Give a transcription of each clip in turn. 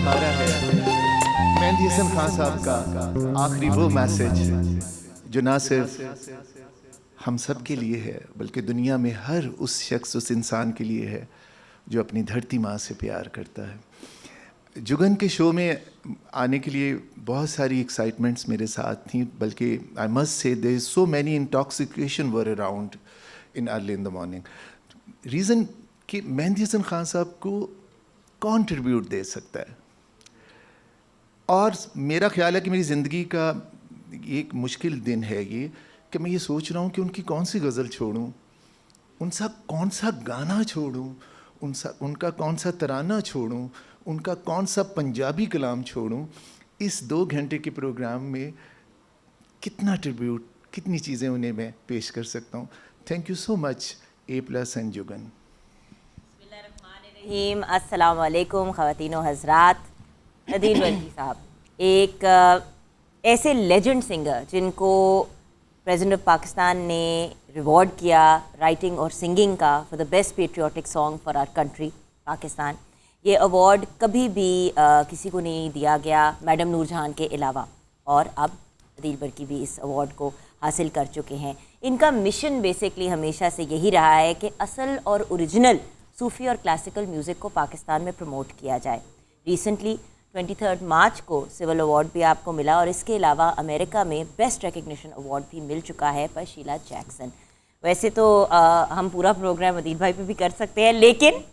हमारा है मेहंदी हसन खान साहब का आखिरी वो मैसेज जो ना सिर्फ हम सब के लिए है बल्कि दुनिया में हर उस शख्स उस इंसान के लिए है जो अपनी धरती माँ से प्यार करता है। जुगन के शो में आने के लिए बहुत सारी एक्साइटमेंट्स मेरे साथ थी, बल्कि I must say there is so many intoxication were around in early in the morning. Reason कि मेहंदी हसन खान साहब को कौन ट्रिब्यूट दे सकता है, और मेरा ख्याल है कि मेरी ज़िंदगी का एक मुश्किल दिन है ये कि मैं ये सोच रहा हूँ कि उनकी कौन सी गज़ल छोड़ूं, उनसा कौन सा गाना छोड़ूं, उनका कौन सा तराना छोड़ूं, उनका कौन सा पंजाबी कलाम छोड़ूं। इस 2 घंटे के प्रोग्राम में कितना ट्रिब्यूट, कितनी चीज़ें उन्हें मैं पेश कर सकता हूँ। Thank you so much A+ and Jugan. अस्सलाम वालेकुम ख़वातीनो हज़रात। अदील वर्की साहब एक ऐसे लेजेंड सिंगर जिनको प्रेसिडेंट ऑफ पाकिस्तान ने रिवॉर्ड किया राइटिंग और सिंगिंग का for the best patriotic song for our country Pakistan. ये अवार्ड कभी भी किसी को नहीं दिया गया मैडम नूरजहान के अलावा, और अब अदील वर्की भी इस अवार्ड को हासिल कर चुके हैं। इनका मिशन बेसिकली हमेशा से यही रहा है कि असल और ओरिजिनल सूफ़ी और क्लासिकल म्यूज़िक को पाकिस्तान में प्रमोट किया जाए। रिसेंटली 23 मार्च को सिविल अवार्ड भी आपको मिला, और इसके अलावा अमेरिका में बेस्ट रिकग्निशन अवार्ड भी मिल चुका है पर शीला जैक्सन। वैसे तो हम पूरा प्रोग्राम अदील भाई पे भी कर सकते हैं, लेकिन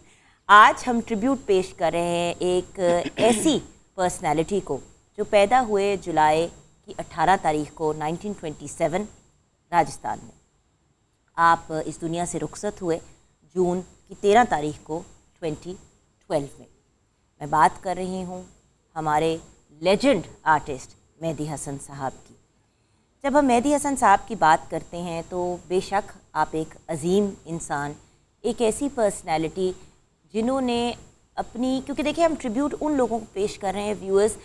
आज हम ट्रिब्यूट पेश कर रहे हैं एक ऐसी पर्सनैलिटी को जो पैदा हुए जुलाई की 18 तारीख को 1927 राजस्थान में। आप इस दुनिया से रुखसत हुए जून की 13 तारीख को 2012 में। मैं बात कर रही हूँ हमारे लेजेंड आर्टिस्ट मेहदी हसन साहब की। जब हम मेहदी हसन साहब की बात करते हैं तो बेशक आप एक अजीम इंसान, एक ऐसी पर्सनैलिटी जिन्होंने अपनी, क्योंकि देखिए हम ट्रिब्यूट उन लोगों को पेश कर रहे हैं व्यूअर्स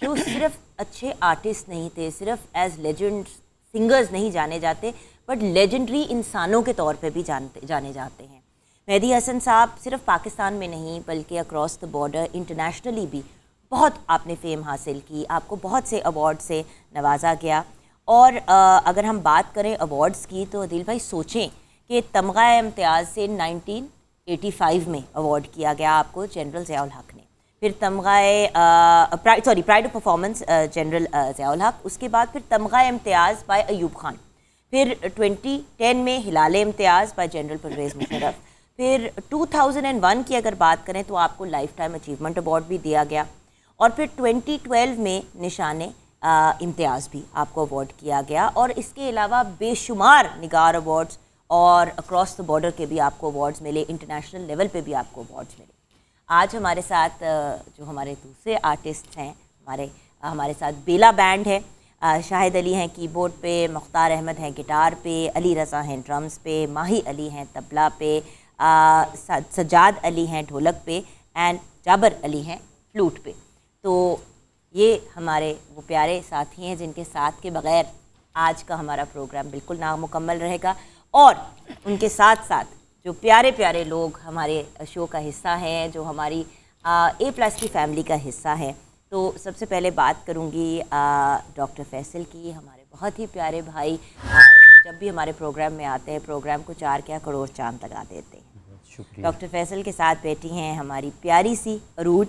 जो सिर्फ अच्छे आर्टिस्ट नहीं थे, सिर्फ एज लेजेंड सिंगर्स नहीं जाने जाते, बट लेजेंडरी इंसानों के तौर पे भी जाने जाते हैं। मेहदी हसन साहब सिर्फ पाकिस्तान में नहीं बल्कि अक्रॉस द बॉर्डर इंटरनेशनली भी बहुत आपने फेम हासिल की, आपको बहुत से अवार्ड से नवाजा गया। और अगर हम बात करें अवार्ड्स की तो अदील भाई सोचें कि तमगा इम्तियाज़ से 1985 में अवार्ड किया गया आपको जनरल ज़ियाउल हक ने, फिर pride of performance general Ziaul हक, उसके बाद फिर तमगा इम्तियाज़ बाय अयूब खान, फिर 2010 में हिलाल इम्तियाज़ बाय जनरल परवेज़ मुशर्रफ, फिर 2001 की अगर बात करें तो आपको लाइफ टाइम अचीवमेंट अवार्ड भी दिया गया, और फिर 2012 में निशान इम्तियाज़ भी आपको अवार्ड किया गया। और इसके अलावा बेशुमार निगार अवार्ड्स और अक्रॉस द बॉर्डर के भी आपको अवार्ड्स मिले, इंटरनेशनल लेवल पे भी आपको अवार्ड्स मिले। आज हमारे साथ जो हमारे दूसरे आर्टिस्ट हैं, हमारे साथ बेला बैंड है, शाहिद अली हैं कीबोर्ड पे, मुख्तार अहमद हैं गिटार पे, अली रज़ा हैं ड्रम्स पे, माही अली हैं तबला पे, सज्जाद अली हैं ढोलक पे, एंड जाबर अली हैं फ्लूट पे। तो ये हमारे वो प्यारे साथी हैं जिनके साथ के बग़ैर आज का हमारा प्रोग्राम बिल्कुल नामुकम्मल रहेगा। और उनके साथ साथ जो प्यारे प्यारे लोग हमारे शो का हिस्सा हैं, जो हमारी A+ की फैमिली का हिस्सा है, तो सबसे पहले बात करूँगी डॉक्टर फैसल की, हमारे बहुत ही प्यारे भाई, जब भी हमारे प्रोग्राम में आते हैं प्रोग्राम को 4 क्या करोड़ चांद लगा देते हैं। डॉक्टर फैसल के साथ बैठी हैं हमारी प्यारी सी अरूज,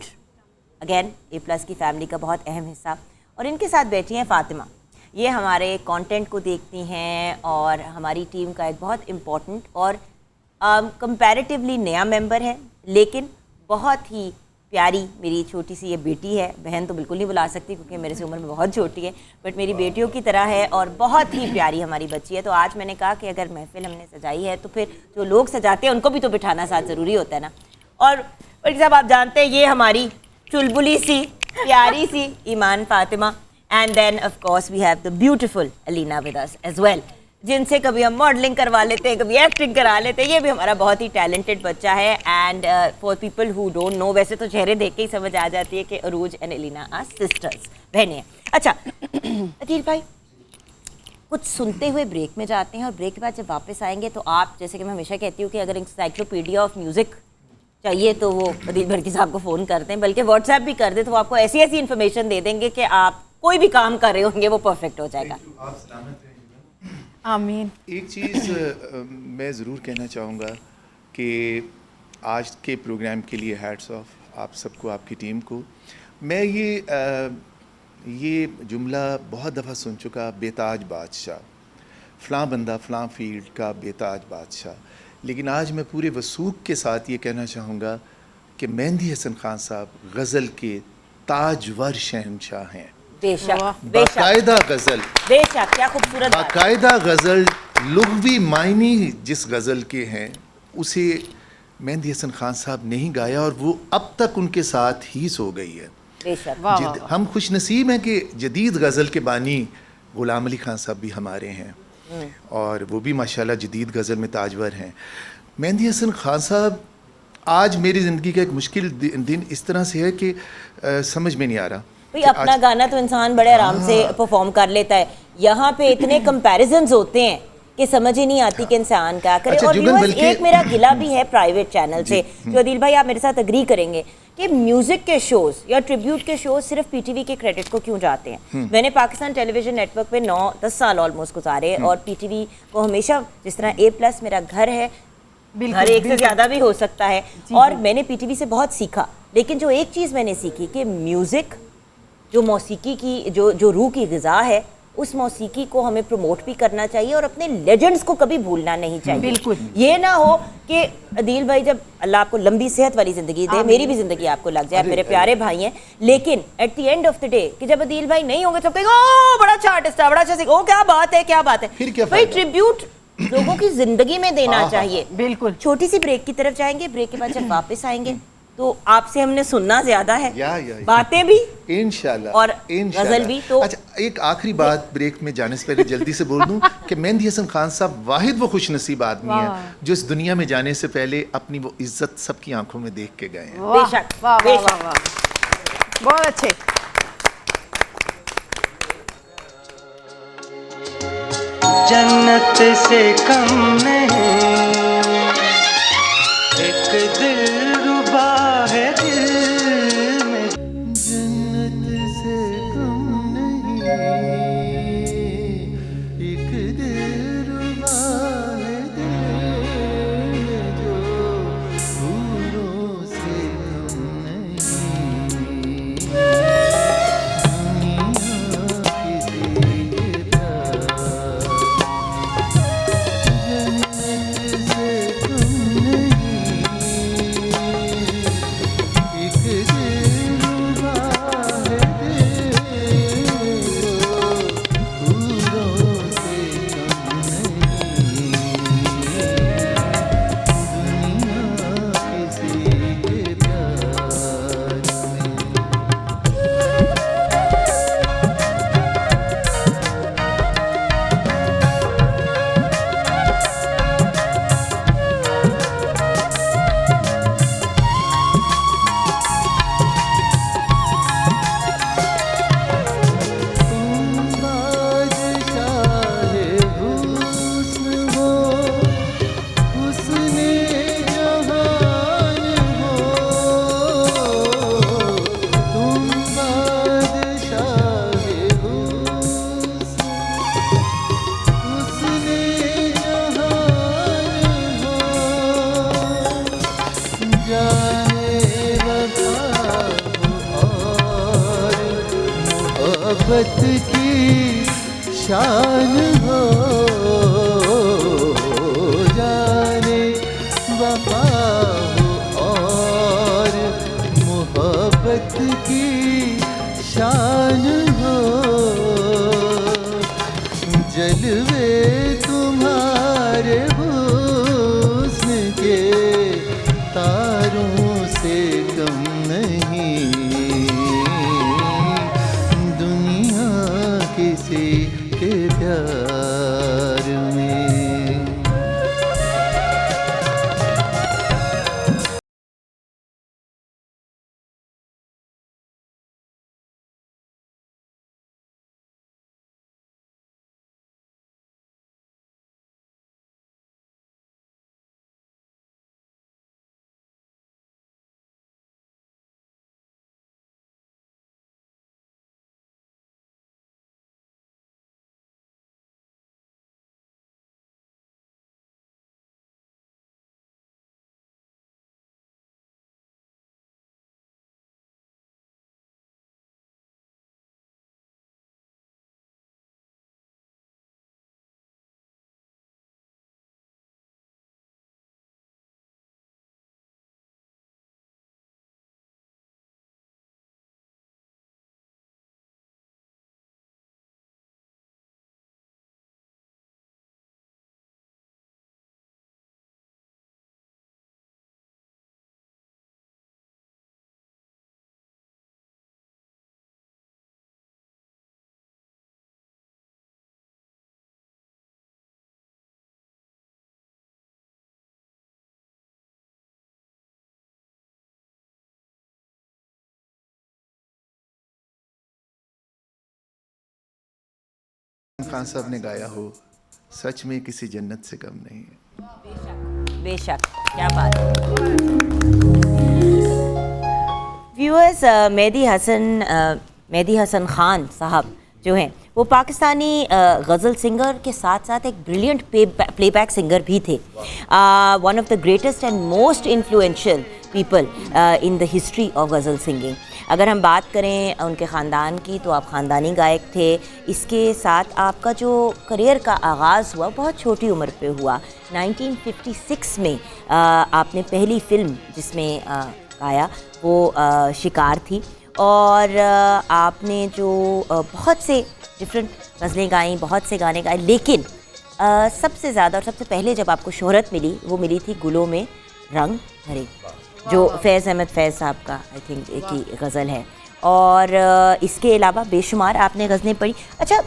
अगेन A+ की फैमिली का बहुत अहम हिस्सा, और इनके साथ बैठी हैं फ़ातिमा। ये हमारे कंटेंट को देखती हैं और हमारी टीम का एक बहुत इम्पॉर्टेंट और कंपैरेटिवली नया मेंबर है, लेकिन बहुत ही प्यारी मेरी छोटी सी ये बेटी है। बहन तो बिल्कुल नहीं बुला सकती क्योंकि मेरे से उम्र में बहुत छोटी है, बट मेरी बेटियों की तरह है और बहुत ही प्यारी हमारी बच्ची है। तो आज मैंने कहा कि अगर महफिल हमने सजाई है तो फिर जो लोग सजाते हैं उनको भी तो बिठाना साथ ज़रूरी होता है ना। और साहब आप जानते हैं ये हमारी चुलबुली सी प्यारी सी Iman Fatima, and then of course we have the beautiful Alina with us as well, जिनसे कभी हम मॉडलिंग करवा लेते हैं, कभी एक्टिंग करा लेते हैं। ये भी हमारा बहुत ही टैलेंटेड बच्चा है। And for people who don't know, वैसे तो चेहरे देख के ही समझ आ जाती है कि अरूज एंड एलिना आर सिस्टर्स, बहनें हैं। अच्छा अदील भाई, कुछ सुनते हुए ब्रेक में जाते हैं और ब्रेक के बाद जब वापस आएंगे तो आप, जैसे कि मैं हमेशा कहती हूँ कि अगर इंसाइक्लोपीडिया ऑफ म्यूज़िक चाहिए तो वो अदील भड़की साहब को फ़ोन करते हैं, बल्कि व्हाट्सएप भी कर दे तो वो आपको ऐसी ऐसी इन्फॉर्मेशन दे देंगे कि आप कोई भी काम कर रहे होंगे वो परफेक्ट हो जाएगा। आप सलामत रहें। आमीन। एक चीज़ मैं ज़रूर कहना चाहूँगा कि आज के प्रोग्राम के लिए हैट्स ऑफ आप सबको, आपकी टीम को। मैं ये जुमला बहुत दफ़ा सुन चुका, बेताज बादशाह, फ़लाँ बंदा फ़लाँ फील्ड का बेताज बादशाह, लेकिन आज मैं पूरे वसूख के साथ ये कहना चाहूँगा कि मेहंदी हसन खान साहब गज़ल के ताजवर शहंशाह हैं। बेशक, बाकायदा गज़ल, बेशक, क्या खूबसूरत बात। बाकायदा गज़ल, लुग़वी मायने जिस गज़ल के हैं उसे मेहंदी हसन खान साहब नहीं गाया और वो अब तक उनके साथ ही सो गई है। बेशक। हम खुश नसीब हैं कि जदीद गज़ल के बानी ग़ुलाम अली खान साहब भी हमारे हैं और वो भी माशाल्लाह जदीद गज़ल में ताजवर हैं। मेहंदी हसन खान साहब, आज मेरी ज़िंदगी का एक मुश्किल दिन इस तरह से है कि समझ में नहीं आ रहा। भाई अपना गाना तो इंसान बड़े आराम से परफॉर्म कर लेता है, यहाँ पे इतने कंपैरिजन्स होते हैं कि समझ ही नहीं आती कि इंसान क्या करे। अच्छा, और व्यूअर्स, बल्कि एक मेरा गिला भी है प्राइवेट चैनल से, जो अदील भाई आप मेरे साथ अग्री करेंगे कि म्यूजिक के शोज या ट्रिब्यूट के शोज सिर्फ पीटीवी के क्रेडिट को क्यों जाते हैं। मैंने पाकिस्तान टेलीविजन नेटवर्क पे 9-10 साल ऑलमोस्ट गुजारे और पीटीवी को हमेशा, जिस तरह A+ मेरा घर है, घर एक से ज्यादा भी हो सकता है, और मैंने पीटीवी से बहुत सीखा। लेकिन जो एक चीज़ मैंने सीखी कि म्यूजिक, जो मौसीकी की जो रूह की ग़िज़ा है, उस मौसीकी को हमें प्रमोट भी करना चाहिए और अपने लेजेंड्स को कभी भूलना नहीं चाहिए। बिल्कुल। ये ना हो कि अदील भाई, जब अल्लाह आपको लंबी सेहत वाली ज़िंदगी दे, मेरी भी ज़िंदगी आपको लग जाए, मेरे प्यारे भाई हैं, लेकिन at the end of the day कि जब अदील भाई नहीं होंगे सब कहेंगे ओ बड़ा अच्छा आर्टिस्ट है, बड़ा अच्छा ओ क्या बात है, क्या बात है। फिर क्या भाई फायदा? ट्रिब्यूट लोगों की ज़िंदगी में देना चाहिए। बिल्कुल। छोटी सी ब्रेक की तरफ जाएंगे, ब्रेक के बाद जब वापस आएंगे तो आपसे हमने सुनना ज्यादा है, या। बातें भी इंशाल्लाह और गजल भी। तो अच्छा, एक आखिरी बात ब्रेक में जाने से पहले जल्दी से बोल दूं कि मेहंदी हसन खान साहब वाहिद वो खुश नसीब आदमी है जो इस दुनिया में जाने से पहले अपनी वो इज्जत सबकी आंखों में देख के गए हैं। बेशक, वाह वाह बेशक। वाह वाह, बहुत अच्छे। जन्नत से कम नहीं, एक दिलरुबा है दिल में। जन्नत से कम नहीं, एक दिलरुबा है दिल में जो हूरों से कम नहीं। दुनिया किसी के प्यार, जन्नत से कम नहीं, एक दिलरुबा है दिल जो हूरों से कम नहीं। दुनिया किसी के प्यार में। बादशाह हुस्न हो, हुस्ने जहान हो, तुम बादशाह हुस्न, हुस्ने जहान हो, जाने वफा और मोहब्बत की शान हो, जाने वफा और मोहब्बत की शान हो, जलवे तुम्हारे हुस्न के तारों से कम नहीं। दुनिया किसी के प्यार खान साहब ने गाया हो, सच में किसी जन्नत से कम नहीं है। बेशक, क्या बात है। व्यूअर्स, मेहदी हसन खान साहब जो हैं वो पाकिस्तानी गज़ल सिंगर के साथ साथ एक ब्रिलियंट प्लेबैक सिंगर भी थे। One of the greatest and most influential people in the history of ghazal singing. अगर हम बात करें उनके ख़ानदान की तो आप ख़ानदानी गायक थे। इसके साथ आपका जो करियर का आगाज़ हुआ बहुत छोटी उम्र पे हुआ। 1956 में आपने पहली फ़िल्म जिसमें गाया वो शिकार थी, और आपने जो बहुत से डिफरेंट गज़लें गाईं, बहुत से गाने गाए, लेकिन सबसे ज़्यादा और सबसे पहले जब आपको शोहरत मिली वो मिली थी गुलों में रंग भरे, जो फैज़ अहमद फैज़ साहब का आई थिंक की गज़ल है। और इसके अलावा बेशुमार आपने गज़लें पढ़ी। अच्छा,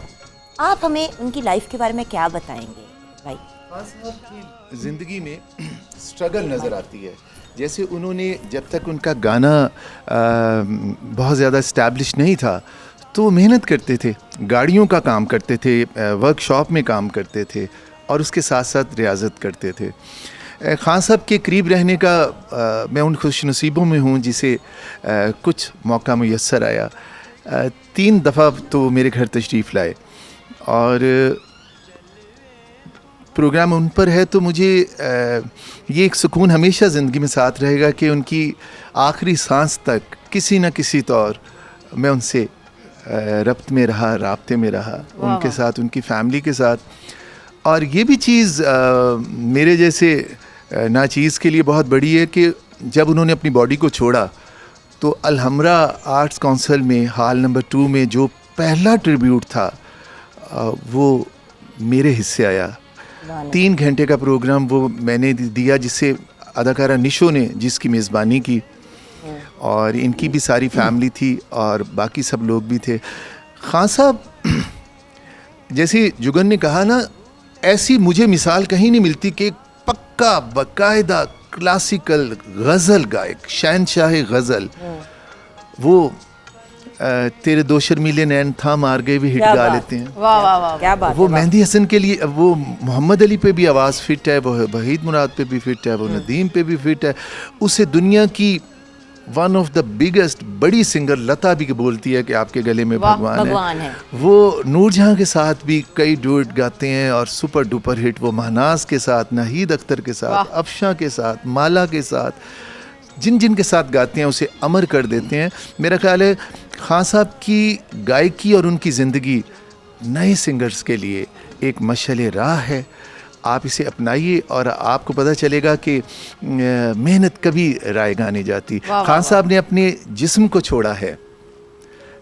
आप हमें उनकी लाइफ के बारे में क्या बताएंगे भाई? खान साहब की ज़िंदगी में स्ट्रगल नज़र आती है। जैसे उन्होंने जब तक उनका गाना बहुत ज़्यादा इस्टेब्लिश नहीं था तो मेहनत करते थे, गाड़ियों का काम करते थे, वर्कशॉप में काम करते थे और उसके साथ साथ रियाज़त करते थे। खान साहब के करीब रहने का मैं उन खुशनसीबों में हूँ जिसे कुछ मौका मुयस्सर आया। 3 दफ़ा तो मेरे घर तशरीफ़ लाए और प्रोग्राम उन पर है, तो मुझे ये एक सुकून हमेशा ज़िंदगी में साथ रहेगा कि उनकी आखिरी सांस तक किसी न किसी तौर मैं उनसे रब्त में रहा, राब्ते में रहा, उनके साथ, उनकी फैमिली के साथ। और ये भी चीज़ मेरे जैसे नाचीज़ के लिए बहुत बड़ी है कि जब उन्होंने अपनी बॉडी को छोड़ा तो अलहमरा आर्ट्स काउंसिल में हॉल नंबर 2 में जो पहला ट्रिब्यूट था वो मेरे हिस्से आया। 3 घंटे का प्रोग्राम वो मैंने दिया, जिससे अदाकारा निशो ने जिसकी मेज़बानी की, और इनकी भी सारी फैमिली थी और बाकी सब लोग भी थे। खान साहब, जैसे जुगन ने कहा ना, ऐसी मुझे मिसाल कहीं नहीं मिलती कि पक्का बाकायदा क्लासिकल गज़ल गायक, शहनशाह गज़ल, वो तेरे दो शर्मीले नैन था मार गए भी हिट गा लेते हैं। वाह वाह वाह, क्या बात वो है, मेहंदी हसन के लिए, वो मोहम्मद अली पे भी आवाज़ फिट है, वो वहीद मुराद पे भी फिट है, वो नदीम पे भी फिट है। उसे दुनिया की वन ऑफ द बिगेस्ट बड़ी सिंगर लता भी बोलती है कि आपके गले में भगवान है। वो नूरजहां के साथ भी कई डुएट गाते हैं और सुपर डुपर हिट वो महनाज के साथ, नाहीद अख्तर के साथ, अफशा के साथ, माला के साथ, जिन जिन के साथ गाते हैं उसे अमर कर देते हैं। मेरा ख्याल है खान साहब की गायकी और उनकी ज़िंदगी नए सिंगर्स के लिए एक मशाल राह है। आप इसे अपनाइए और आपको पता चलेगा कि मेहनत कभी रायगा नहीं जाती। खान साहब ने अपने जिस्म को छोड़ा है,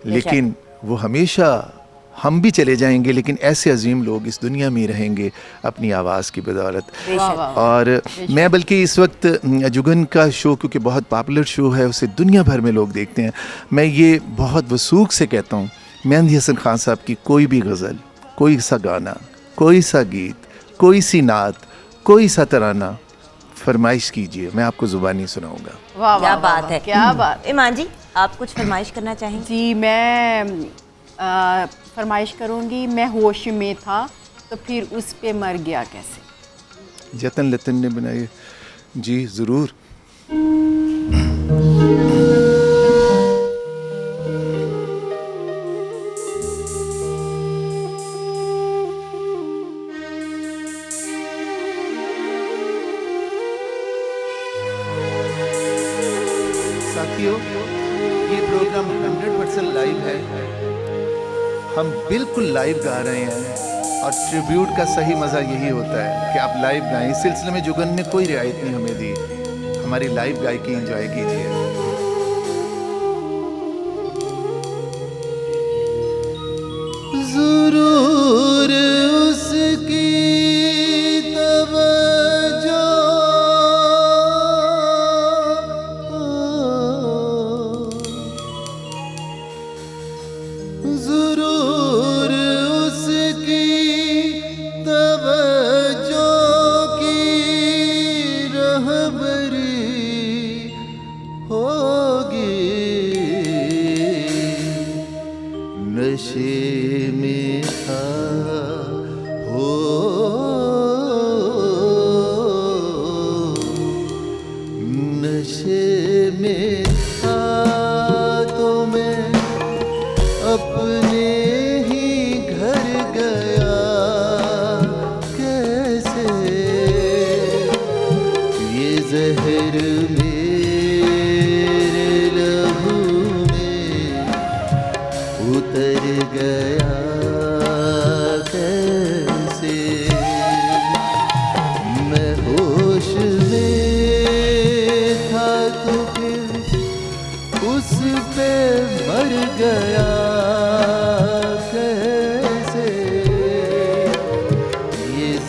लेकिन वो हमेशा, हम भी चले जाएंगे लेकिन ऐसे अजीम लोग इस दुनिया में रहेंगे अपनी आवाज़ की बदौलत। और मैं बल्कि इस वक्त जुगन का शो, क्योंकि बहुत पॉपुलर शो है, उसे दुनिया भर में लोग देखते हैं, मैं ये बहुत वसूख से कहता हूँ, मेहंदी हसन खान साहब की कोई भी गज़ल, कोई सा गाना, कोई सा गीत, कोई सी नात, कोई सा तराना फरमाइश कीजिए, मैं आपको ज़ुबानी सुनाऊंगा। वाह, क्या बात है, क्या बात। ईमान जी, आप कुछ फरमाइश करना चाहेंगे? जी, मैं फरमाइश करूँगी, मैं होश में था तो फिर उस पे मर गया कैसे। जतन लतन ने बनाई। जी ज़रूर। साथियों, ये प्रोग्राम 100% लाइव है। हम बिल्कुल लाइव गा रहे हैं और ट्रिब्यूट का सही मज़ा यही होता है कि आप लाइव गाएं। इस सिलसिले में जुगन ने कोई रियायत नहीं हमें दी। हमारी लाइव गायकी एंजॉय कीजिए। ज़रूर उसकी हो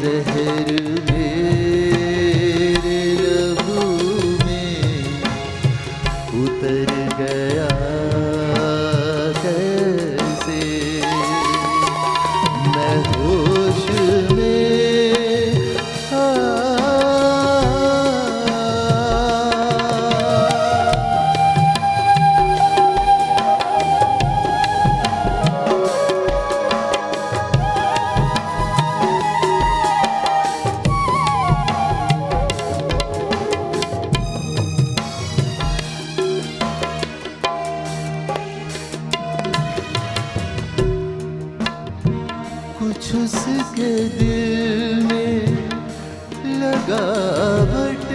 जहर मेरे लहू में उतर गया कैसे, मैं होश में कुछ उसके दिल में लगावट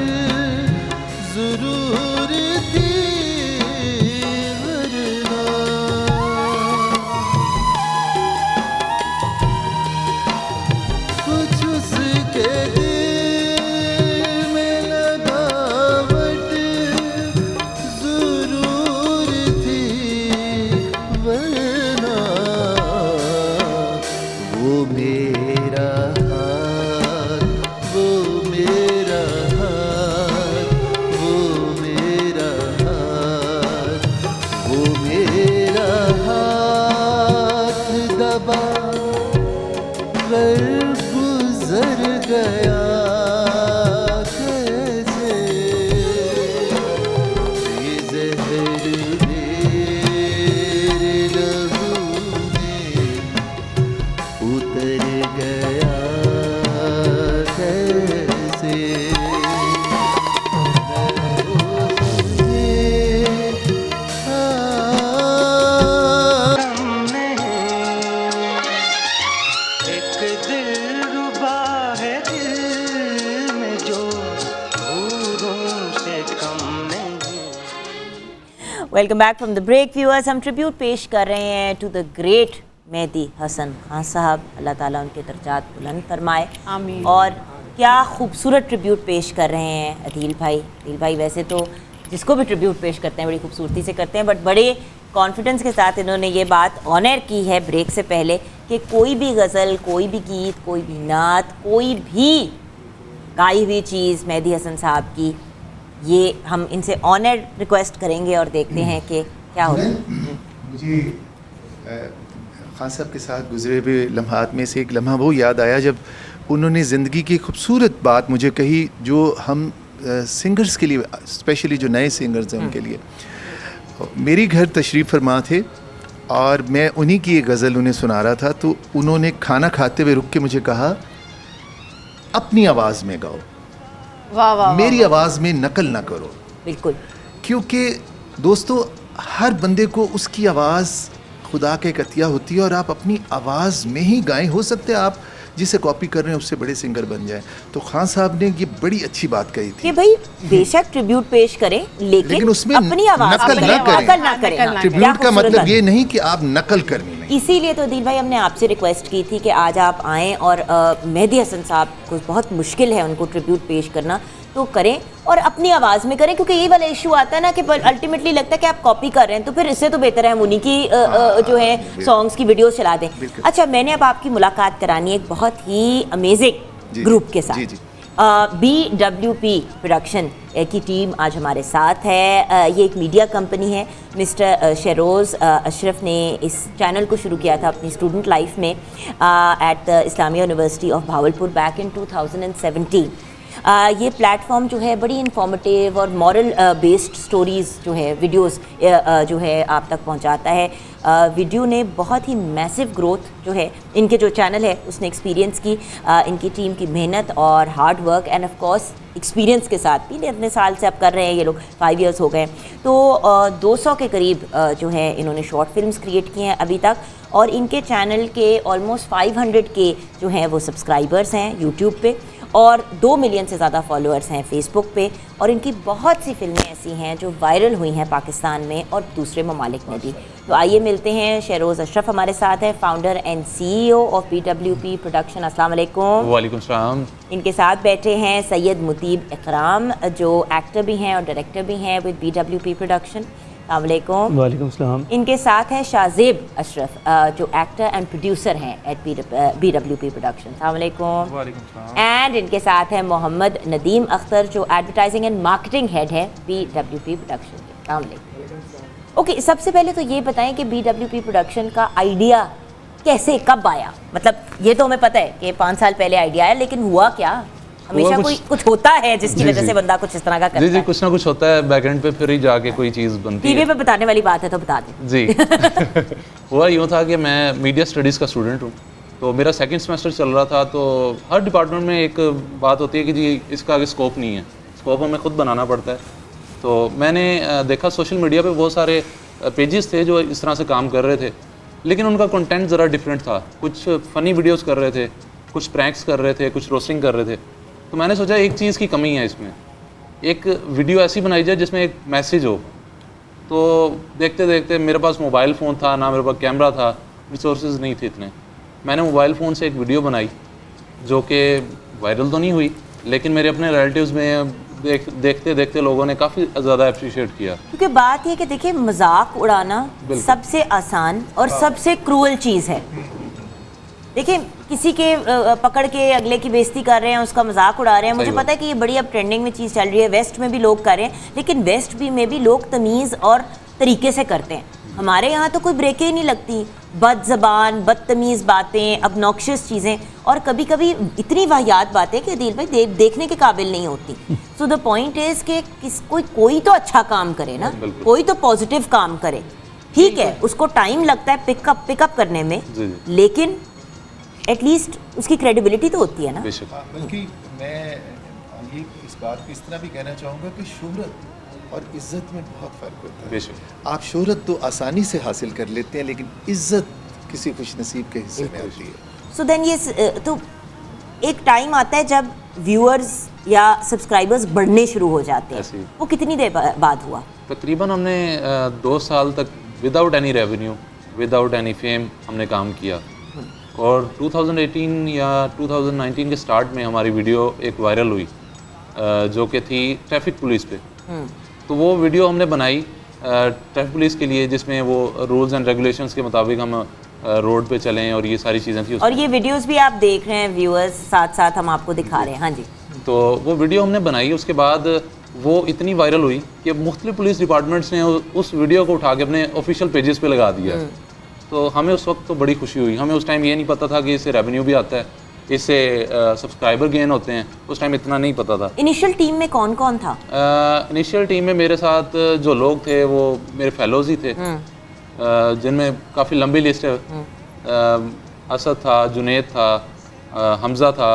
जरूर थी, वरना कुछ उसके दिल में लगावट जरूर थी, वरना वो मेरा हाथ, वो मेरा हाथ, वो मेरा हाथ, वो मेरा हाथ दबा कर गुजर गया कैसे, ये जहर मेरे लहू में उतर गया कैसे, एक दिलरुबा है दिल में जो दूरों से कम नहीं। Welcome back from the break viewers. हम ट्रिब्यूट पेश कर रहे हैं to the great Mehdi Hasan Khan Sahab, Allah ताला उनके दर्जात बुलंद फरमाए। आमीन। और क्या खूबसूरत ट्रिब्यूट पेश कर रहे हैं अदील भाई। अदील भाई वैसे तो जिसको भी ट्रिब्यूट पेश करते हैं बड़ी खूबसूरती से करते हैं, बट बड़े कॉन्फिडेंस के साथ इन्होंने ये बात ऑनर की है ब्रेक से पहले कि कोई भी गज़ल, कोई भी गीत, कोई भी नात, कोई भी गाई हुई चीज़ मेहदी हसन साहब की, ये हम इनसे ऑनर रिक्वेस्ट करेंगे और देखते हैं कि क्या होता है। मुझे खान साहब के साथ गुजरे हुए लम्हात में से एक लम्हा वो याद आया जब उन्होंने ज़िंदगी की खूबसूरत बात मुझे कही, जो हम सिंगर्स के लिए, स्पेशली जो नए सिंगर्स हैं उनके लिए। मेरी घर तशरीफ़ फरमा थे और मैं उन्हीं की एक गज़ल उन्हें सुना रहा था, तो उन्होंने खाना खाते हुए रुक के मुझे कहा, अपनी आवाज़ में गाओ, वाह वाह, मेरी आवाज़ में नकल ना करो। बिल्कुल। क्योंकि दोस्तों हर बंदे को उसकी आवाज़ खुदा के कतिया होती है और आप अपनी आवाज़ में ही गाएं। हो सकते हैं आप जिसे कॉपी कर रहे हैं उससे बड़े सिंगर बन जाएं। तो खान साहब ने ये बड़ी अच्छी बात कही थी कि भाई बेशक ट्रिब्यूट पेश करें लेकिन उसमें अपनी आवाज़ नकल अपनी ना नकल ना करें। हाँ, क्या ट्रिब्यूट का खूबसूरत मतलब बात। ये नहीं कि आप नकल करनी नहीं। इसीलिए तो दिल भाई हमने आपसे रिक्वेस्ट की थी कि आज आप आएँ और मेहदी हसन साहब को बहुत मुश्किल है उनको ट्रिब्यूट पेश करना, तो करें और अपनी आवाज़ में करें, क्योंकि ये वाला इशू आता है ना कि अल्टीमेटली लगता है कि आप कॉपी कर रहे हैं, तो फिर इससे तो बेहतर है हम उन्हीं की जो है सॉन्ग्स की वीडियोस चला दें। अच्छा, मैंने अब आपकी मुलाकात करानी है एक बहुत ही अमेजिंग ग्रुप के साथ। BWP प्रोडक्शन की टीम आज हमारे साथ है। ये एक मीडिया कंपनी है। मिस्टर शेरोज़ अशरफ ने इस चैनल को शुरू किया था अपनी स्टूडेंट लाइफ में at the Islamia university of Bahawalpur back in 2017। ये प्लेटफॉर्म जो है बड़ी इन्फॉर्मेटिव और मॉरल बेस्ड स्टोरीज़ जो है वीडियोस जो है आप तक पहुंचाता है। वीडियो ने बहुत ही मैसिव ग्रोथ जो है इनके जो चैनल है उसने एक्सपीरियंस की। इनकी टीम की मेहनत और hard work end of course experience के साथ भी इतने साल से अब कर रहे हैं ये लोग, 5 इयर्स हो गए। तो 200 के करीब जो है इन्होंने शॉर्ट फिल्म्स क्रिएट किए हैं अभी तक, और इनके चैनल के ऑलमोस्ट 500 के जो हैं वो सब्सक्राइबर्स हैं यूट्यूब पे, और 2 मिलियन से ज़्यादा फॉलोअर्स हैं फेसबुक पे। और इनकी बहुत सी फिल्में ऐसी हैं जो वायरल हुई हैं पाकिस्तान में और दूसरे ममालिक में भी। तो आइए मिलते हैं, शेरोज़ अशरफ हमारे साथ है, founder and CEO of BWP production. अस्सलाम वालेकुम। वालेकुम सलाम। इनके साथ बैठे हैं सैयद मुतीब इकराम, जो एक्टर भी हैं और डायरेक्टर भी हैं विद BWP प्रोडक्शन। अस्सलामुअलैकुम। वालेकुम सलाम। इनके साथ हैं शाहजेब अशरफ, जो एक्टर एंड प्रोड्यूसर हैं एट BWP प्रोडक्शन। अस्सलामुअलैकुम। वालेकुम सलाम। एंड इनके साथ हैं मोहम्मद नदीम अख्तर, जो एडवर्टाइजिंग एंड मार्केटिंग हेड है BWP प्रोडक्शन के। अस्सलामुअलैकुम। ओके, सबसे पहले तो ये बताएं कि BWP प्रोडक्शन का आइडिया कैसे कब आया? मतलब ये तो हमें पता है कि 5 साल पहले आइडिया आया, लेकिन हुआ क्या? हमेशा कोई कुछ होता है जिसकी वजह से बंदा कुछ इस तरह का करता है। जी, कुछ ना कुछ होता है बैकएंड पे, फिर ही जाके कोई चीज़ बनती है। टीवी पे बताने वाली बात है तो बता दें। जी हुआ यूँ था कि मैं मीडिया स्टडीज़ का स्टूडेंट हूँ, तो मेरा सेकंड सेमेस्टर चल रहा था। तो हर डिपार्टमेंट में एक बात होती है कि जी इसका आगे स्कोप नहीं है, स्कोप हमें खुद बनाना पड़ता है। तो मैंने देखा सोशल मीडिया पे बहुत सारे पेजेस थे जो इस तरह से काम कर रहे थे, लेकिन उनका कंटेंट ज़रा डिफरेंट था। कुछ फ़नी वीडियोस कर रहे थे, कुछ प्रैंक्स कर रहे थे, कुछ रोस्टिंग कर रहे थे। तो मैंने सोचा एक चीज़ की कमी है इसमें, एक वीडियो ऐसी बनाई जाए जिसमें एक मैसेज हो। तो देखते देखते मेरे पास मोबाइल फ़ोन था ना, मेरे पास कैमरा था, रिसोर्सेज नहीं थे इतने। मैंने मोबाइल फ़ोन से एक वीडियो बनाई जो कि वायरल तो नहीं हुई, लेकिन मेरे अपने रिलेटिव्स में देखते देखते लोगों ने काफ़ी ज़्यादा अप्रिशिएट किया। क्योंकि बात ये कि देखिए, मजाक उड़ाना सबसे आसान और सबसे क्रूअल चीज़ है। देखिए, किसी के पकड़ के अगले की बेइज्जती कर रहे हैं, उसका मजाक उड़ा रहे हैं। मुझे पता है कि ये बड़ी अब ट्रेंडिंग में चीज़ चल रही है, वेस्ट में भी लोग कर रहे हैं, लेकिन वेस्ट में भी लोग तमीज़ और तरीके से करते हैं। हमारे यहाँ तो कोई ब्रेकें ही नहीं लगती, बद ज़बान, बदतमीज़ बातें, obnoxious चीज़ें, और कभी कभी इतनी वाहियात बातें कि दिल भाई देखने के काबिल नहीं होती। सो द पॉइंट इज़ कि कोई तो अच्छा काम करे ना, कोई तो पॉजिटिव काम करे। ठीक है, उसको टाइम लगता है पिकअप करने में, लेकिन एटलीस्ट उसकी क्रेडिबिलिटी तो होती है ना। बल्कि मैं ये इस बात को इस तरह भी कहना चाहूँगा कि शोहरत और इज्जत में बहुत फ़र्क होता है। आप शोहरत तो आसानी से हासिल कर लेते हैं, लेकिन इज्जत किसी खुशनसीब के हिस्से में आती है। सो देन ये तो एक टाइम आता है जब व्यूअर्स या सब्सक्राइबर्स बढ़ने शुरू हो जाते हैं। वो कितनी देर बाद हुआ? तकरीबन हमने 2 साल तक without any revenue, without any fame हमने काम किया। और 2018 या 2019 के स्टार्ट में हमारी वीडियो एक वायरल हुई जो कि थी ट्रैफिक पुलिस पे। तो वो वीडियो हमने बनाई ट्रैफिक पुलिस के लिए, जिसमें वो रूल्स एंड रेगुलेशंस के मुताबिक हम रोड पे चलें और ये सारी चीज़ें थी। और ये वीडियोस भी आप देख रहे हैं व्यूअर्स, साथ साथ हम आपको दिखा रहे हैं। हाँ जी। तो वो वीडियो हमने बनाई, उसके बाद वो इतनी वायरल हुई कि मुख्तलिफ पुलिस डिपार्टमेंट्स ने उस वीडियो को उठा के अपने ऑफिशियल पेजेस पे लगा दिया। तो हमें उस वक्त तो बड़ी खुशी हुई। हमें उस टाइम ये नहीं पता था कि इससे रेवेन्यू भी आता है, इससे सब्सक्राइबर गेन होते हैं, उस टाइम इतना नहीं पता था। इनिशियल टीम में कौन कौन था? इनिशियल टीम में मेरे साथ जो लोग थे वो मेरे फेलोज ही थे, जिनमें काफ़ी लंबी लिस्ट है। असद था, जुनेद था, हमज़ा था,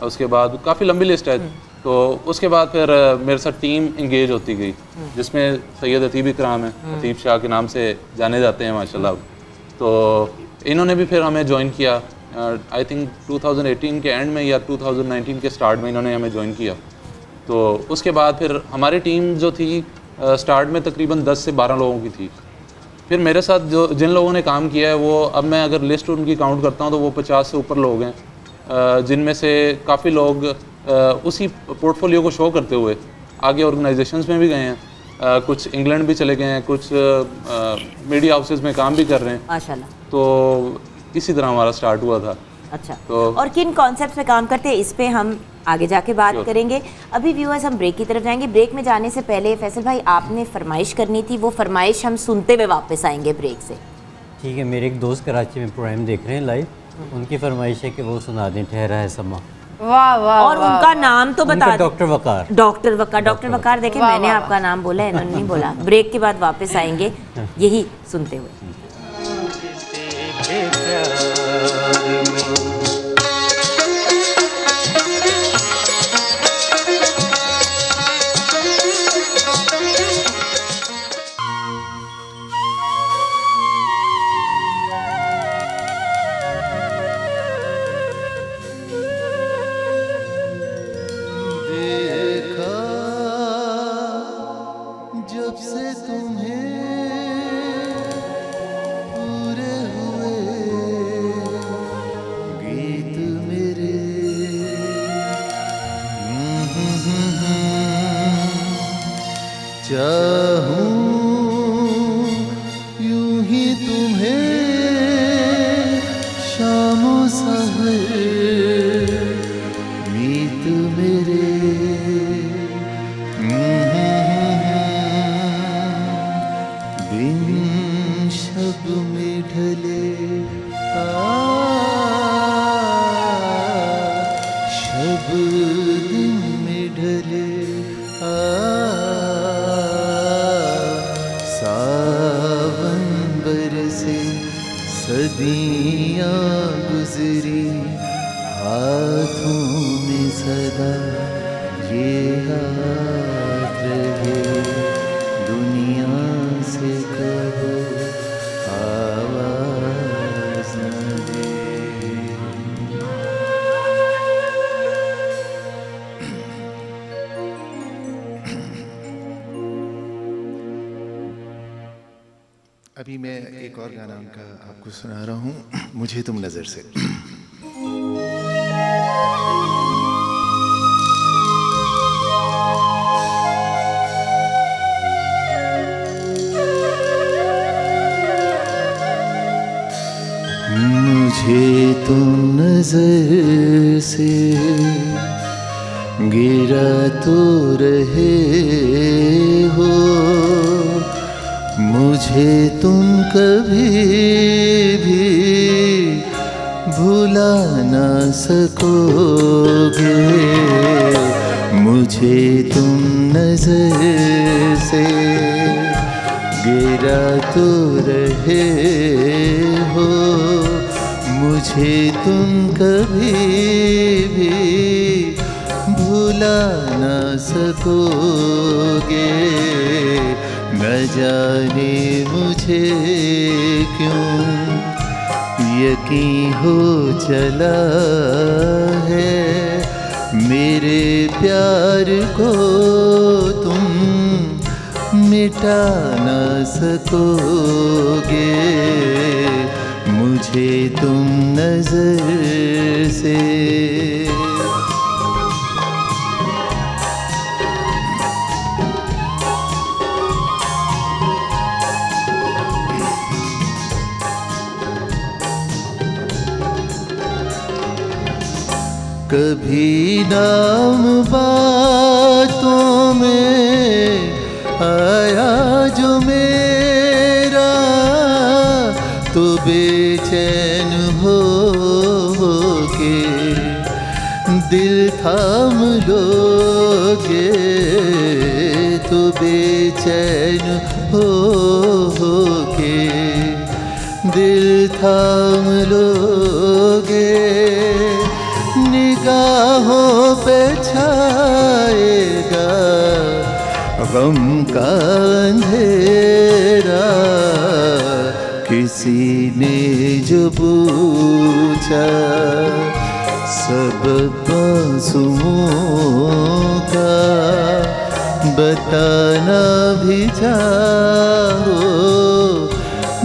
उसके बाद काफ़ी लंबी लिस्ट है। तो उसके बाद फिर मेरे साथ टीम इंगेज होती गई, जिसमें सैयद अतीब इकराम है, अतीब शाह के नाम से जाने जाते हैं माशाल्लाह। तो इन्होंने भी फिर हमें ज्वाइन किया। आई थिंक 2018 के एंड में या 2019 के स्टार्ट में इन्होंने हमें ज्वाइन किया। तो उसके बाद फिर हमारी टीम जो थी स्टार्ट में तकरीबन 10 से 12 लोगों की थी। फिर मेरे साथ जिन लोगों ने काम किया है वो, अब मैं अगर लिस्ट उनकी काउंट करता हूँ तो वो 50 से ऊपर लोग हैं, जिनमें से काफ़ी लोग उसी पोर्टफोलियो को शो करते हुए आगे ऑर्गेनाइजेशंस में भी गए हैं, कुछ इंग्लैंड भी चले गए हैं, कुछ मीडिया हाउसेस में काम भी कर रहे हैं माशाल्लाह। तो इसी तरह हमारा स्टार्ट हुआ था। अच्छा, तो और किन कॉन्सेप्ट्स पे काम करते हैं इस पे हम आगे जाके बात करेंगे। अभी व्यूअर्स हम ब्रेक की तरफ जाएंगे। ब्रेक में जाने से पहले फैसल भाई आपने फरमाइश करनी थी, वो फरमाइश हम सुनते हुए वापस आएंगे ब्रेक से। ठीक है, मेरे एक दोस्त कराची में प्रोग्राम देख रहे हैं लाइव, उनकी फरमाइश है कि वो सुना दें ठहरा है समा। वाह वाह। और वाह, उनका नाम तो बता। डॉक्टर वकार। डॉक्टर वकार देखें, मैंने आपका नाम बोला है, इन्होंने नहीं बोला। ब्रेक के बाद वापस आएंगे यही सुनते हुए। जब से तुम्हें पूरे हुए जब दिन में ढले सावन बरसे सदियाँ गुजरी हाथों में सदा ये हाथ रहे दुनिया से कहो आवाज न दे। अभी मैं एक और गाना उनका आपको सुना रहा हूँ, मुझे तुम नजर से। मुझे तुम नजर से गिरा तो रहे हो, मुझे तुम कभी भी भुला ना सकोगे। मुझे तुम नजर से गिरा तो रहे हो, मुझे तुम कभी भी भुला ना सकोगे। न जाने मुझे क्यों यकीन हो चला है, मेरे प्यार को तुम मिटा ना सकोगे। मुझे तुम नजर से कभी नाम बातों में आया जो मेरा, तो बेचैन हो के दिल थाम लोगे। तो बेचैन हो के दिल थाम लोगे। निगाहों पे छाएगा गम का अंधेरा, किसी ने जो पूछा सबब आंसुओं का, बताना भी चाहो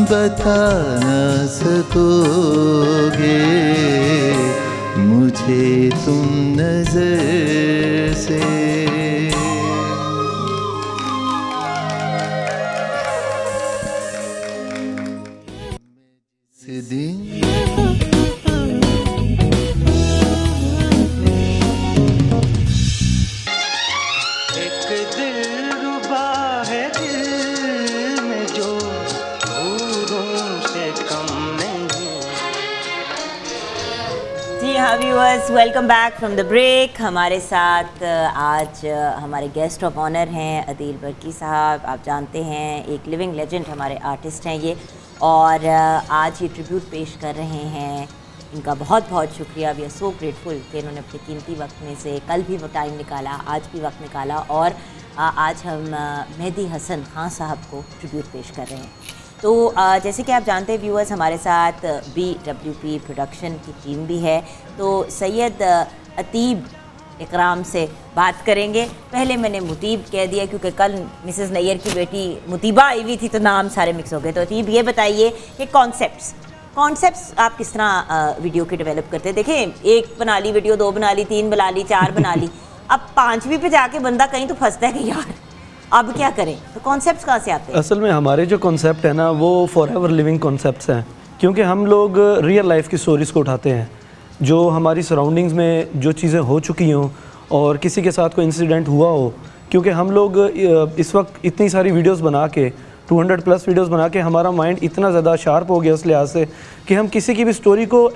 बता ना सकोगे। मुझे तुम नजर से जिस दिन एक दिलरुबा है दिल में जो दूरों से कम नहीं। जी हाँ viewers, welcome back from the break. हमारे साथ आज हमारे गेस्ट ऑफ ऑनर हैं अदील बरकी साहब। आप जानते हैं एक लिविंग लेजेंड हमारे आर्टिस्ट हैं ये, और आज ये ट्रिब्यूट पेश कर रहे हैं। इनका बहुत बहुत शुक्रिया, वी आर सो ग्रेटफुल कि इन्होंने अपने कीमती वक्त में से कल भी वो टाइम निकाला, आज भी वक्त निकाला, और आज हम मेहदी हसन खान साहब को ट्रिब्यूट पेश कर रहे हैं। तो जैसे कि आप जानते हैं व्यूअर्स, हमारे साथ BWP प्रोडक्शन की टीम भी है। तो सैयद अतीब इकराम से बात करेंगे। पहले मैंने मुतीब कह दिया क्योंकि कल मिसेस नैयर की बेटी मुतीबा आई हुई थी, तो नाम सारे मिक्स हो गए। तो अतीब ये बताइए कि कॉन्सेप्ट्स आप किस तरह वीडियो के डेवलप करते हैं? देखें, एक बना ली वीडियो, 2 बना ली, 3 बना ली, 4 बना ली, अब 5वीं पे जाके बंदा कहीं तो फंसता है कि यार अब क्या करें। तो कॉन्सेप्ट्स कहाँ से आते हैं? असल में हमारे जो कॉन्सेप्ट है ना, वो फॉर एवर लिविंग कॉन्सेप्ट्स हैं, क्योंकि हम लोग रियल लाइफ की स्टोरीज़ को उठाते हैं, जो हमारी सराउंडिंग्स में जो चीज़ें हो चुकी हों और किसी के साथ कोई इंसिडेंट हुआ हो। क्योंकि हम लोग इस वक्त इतनी सारी वीडियोस बना के 200+ वीडियोस बना के हमारा माइंड इतना ज़्यादा शार्प हो गया उस लिहाज से कि हम किसी की भी स्टोरी को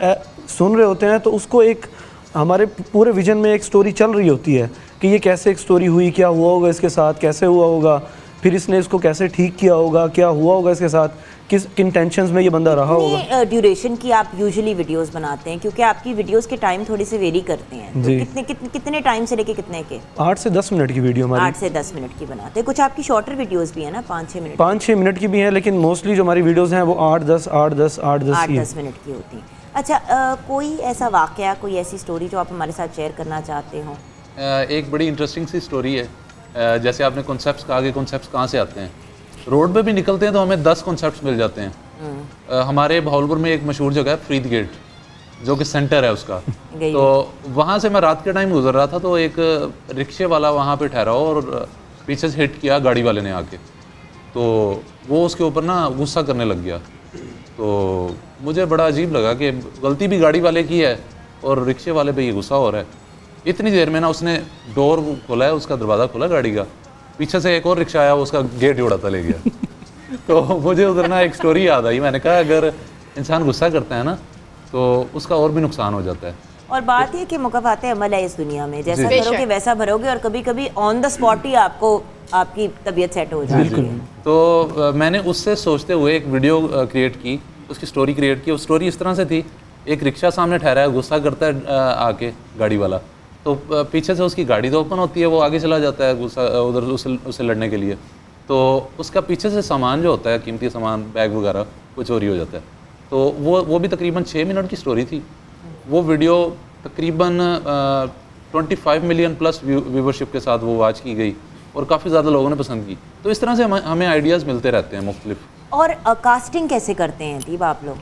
सुन रहे होते हैं तो उसको एक हमारे पूरे विजन में एक स्टोरी चल रही होती है कि ये कैसे एक स्टोरी हुई, क्या हुआ होगा इसके साथ, कैसे हुआ होगा, फिर इसने इसको कैसे ठीक किया होगा, क्या हुआ होगा इसके साथ, किन टेंशन्स में ये बंदा रहा होगा। ड्यूरेशन की आप यूजुअली वीडियोस बनाते हैं, क्योंकि आपकी वीडियोस के टाइम थोड़ी से वेरी करते हैं, तो जी। कितने टाइम से लेके कितने के? 8 से 10 मिनट की वीडियो हमारी। 8 से 10 मिनट की बनाते हैं। कुछ आपकी शॉर्टर वीडियोस भी है ना, 5-6 मिनट 5-6 मिनट की भी हैं, लेकिन मोस्टली जो हमारी वीडियोस हैं वो 8-10 ही हैं। 8-10 मिनट की होती हैं। अच्छा, कोई ऐसा वाकया, कोई ऐसी स्टोरी जो आप हमारे साथ शेयर करना चाहते हो? एक बड़ी इंटरेस्टिंग सी स्टोरी है। जैसे आपने कॉन्सेप्ट्स कहा कि कॉन्सेप्ट्स कहाँ से आते हैं, रोड पे भी निकलते हैं तो हमें 10 कॉन्सेप्ट्स मिल जाते हैं। हमारे भावलपुर में एक मशहूर जगह है फरीद गेट, जो कि सेंटर है उसका। तो वहाँ से मैं रात के टाइम गुजर रहा था, तो एक रिक्शे वाला वहाँ पे ठहरा और पीछे से हिट किया गाड़ी वाले ने आके, तो वो उसके ऊपर ना गुस्सा करने लग गया। तो मुझे बड़ा अजीब लगा कि गलती भी गाड़ी वाले की है और रिक्शे वाले पे ये गुस्सा हो रहा है। इतनी देर में ना उसने डोर खोला है, उसका दरवाज़ा खोला गाड़ी का, पीछे से एक और रिक्शा आया, वो उसका गेट ही उड़ाता ले गया। तो मुझे उधर ना एक स्टोरी याद आई। मैंने कहा अगर इंसान गुस्सा करता है ना तो उसका और भी नुकसान हो जाता है। और बात ये कि मुकफ़ात अमल है इस दुनिया में, जैसा करोगे वैसा भरोगे, और कभी कभी ऑन द स्पॉट ही आपको आपकी तबीयत सेट हो जाती है। तो मैंने उससे सोचते हुए एक वीडियो क्रिएट की, उसकी स्टोरी क्रिएट की। उस स्टोरी इस तरह से थी, एक रिक्शा सामने ठहरा है, गुस्सा करता है आके गाड़ी वाला, तो पीछे से उसकी गाड़ी तो ओपन होती है, वो आगे चला जाता है गुस्सा उधर उससे लड़ने के लिए। तो उसका पीछे से सामान जो होता है, कीमती सामान, बैग वगैरह, वो चोरी हो जाता है। तो वो भी तकरीबन 6 मिनट की स्टोरी थी। वो वीडियो तकरीबन 25 मिलियन प्लस व्यूवरशिप के साथ वो वॉच की गई और काफ़ी ज़्यादा लोगों ने पसंद की। तो इस तरह से हमें आइडियाज़ मिलते रहते हैं मुख्तलिफ। और कास्टिंग कैसे करते हैं दीप आप लोग?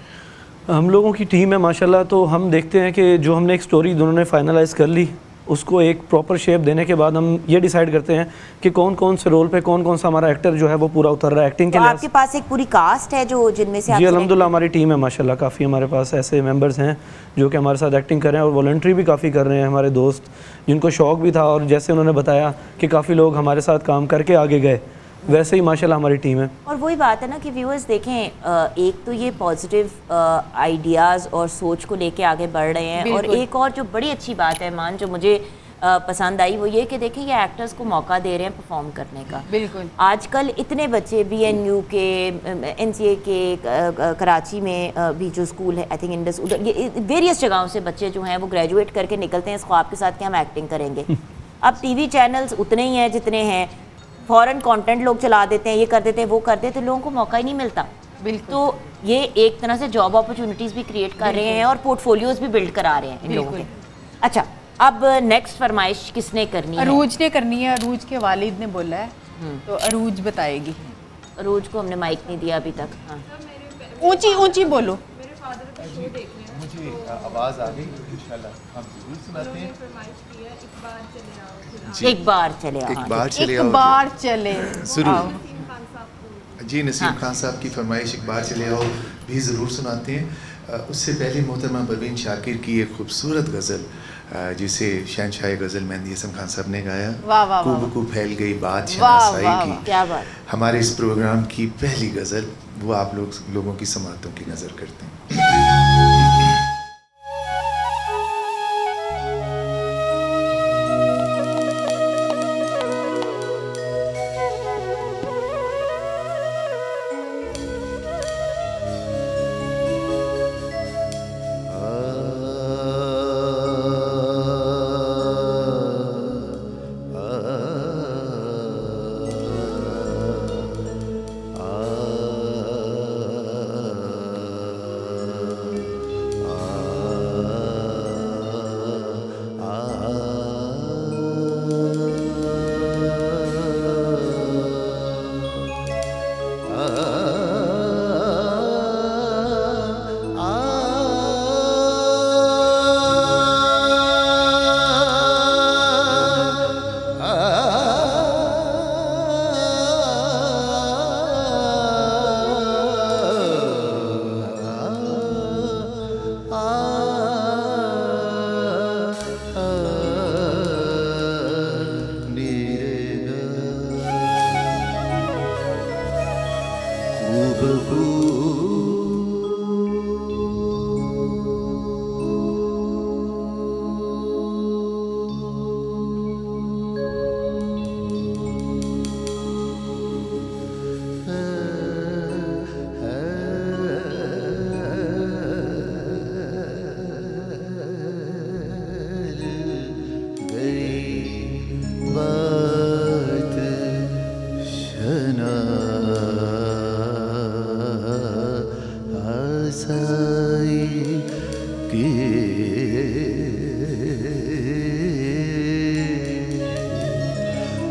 हम लोगों की टीम है माशाल्लाह, तो हम देखते हैं कि जो हमने एक स्टोरी दोनों ने फाइनलाइज़ कर ली, उसको एक प्रॉपर शेप देने के बाद हम ये डिसाइड करते हैं कि कौन कौन से रोल पे कौन कौन सा हमारा एक्टर जो है वो पूरा उतर रहा है एक्टिंग के लिए। आपके पास एक पूरी कास्ट है जो जिनमें से जी अल्हम्दुलिल्लाह हमारी टीम है माशाल्लाह, काफ़ी हमारे पास ऐसे मेंबर्स हैं जो कि हमारे साथ एक्टिंग कर रहे हैं और वॉलंटरी भी काफ़ी कर रहे हैं। हमारे दोस्त जिनको शौक़ भी था, और जैसे उन्होंने बताया कि काफ़ी लोग हमारे साथ काम करके आगे गए, वैसे ही माशाल्लाह हमारी टीम है। और वही बात है ना कि व्यूअर्स देखें, एक तो ये पॉजिटिव आइडियाज़ और सोच को लेके आगे बढ़ रहे हैं, और एक और जो बड़ी अच्छी बात है मान, जो मुझे पसंद आई, वो ये कि देखिए ये एक्टर्स को मौका दे रहे हैं परफॉर्म करने का। बिल्कुल। आजकल इतने बच्चे BNU के, NCA के, कराची में भी जो स्कूल है, आई थिंक इंडस, उधर ये वेरियस जगहों से बच्चे जो हैं वो ग्रेजुएट करके निकलते हैं इस ख्वाब के साथ कि हम एक्टिंग करेंगे। अब TV चैनल्स उतने ही हैं जितने हैं, फॉरेन कंटेंट लोग चला देते हैं, ये कर देते हैं, वो कर देते हैं, तो लोगों को मौका ही नहीं मिलता। बिल्कुल। तो ये एक तरह से जॉब अपॉर्चुनिटीज़ भी क्रिएट कर रहे हैं और पोर्टफोलियोज भी बिल्ड करा रहे हैं इन लोगों के। अच्छा, अब नेक्स्ट फरमाइश किसने करनी है? अरूज ने करनी है, अरूज के वालिद ने बोला है, तो अरूज बताएगी। अरूज को हमने माइक नहीं दिया अभी तक। हाँ, ऊंची ऊंची बोलो। मुझे आवाज़ आ गई, इंशाल्लाह हम जरूर सुनाते हैं। एक बार चले आओ। एक बार चले एक आओ बार चले जरूर। आओ। जी, नसीम खान साहब की फरमाइश एक बार चले आओ भी ज़रूर सुनाते हैं। उससे पहले मोहतरमा परवीन शाकिर की एक खूबसूरत गज़ल जिसे शहनशाह गज़ल मेहंदी हसन खान साहब ने गाया, वाह वाह वाह। खूब फैल गई बात वाह शनासाई वाह की। वाह। क्या बात। हमारे इस प्रोग्राम की पहली गज़ल, वो आप लोगों की समातों की नज़र करते हैं।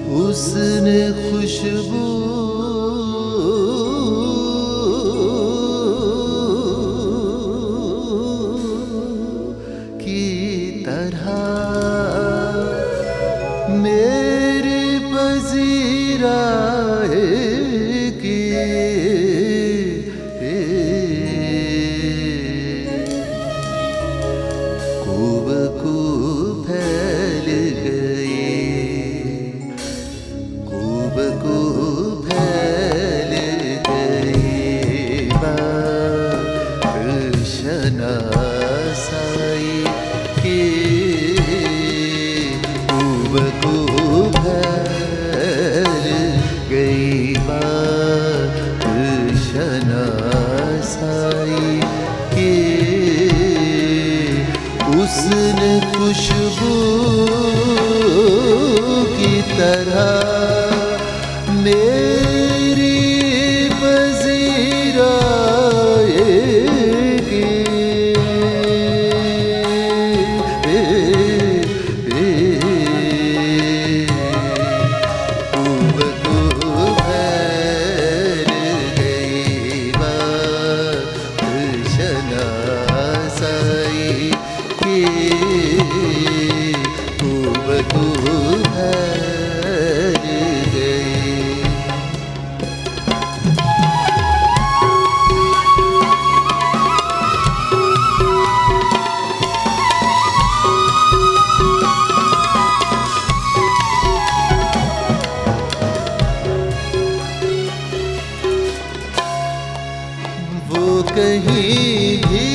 उसने खुशबू की तरह मेरी पजीराए की खूब खूब फैल गई, खूब खूब फैल गई बात शनासाई की, खूब खूब फैल गई बात शनासाई की, उसने खुशबू की तरह मेरी पजीराएगी, खूब खूब फैल गई बात शनासाई की, खूब खूब फैल गई। वो कहीं भी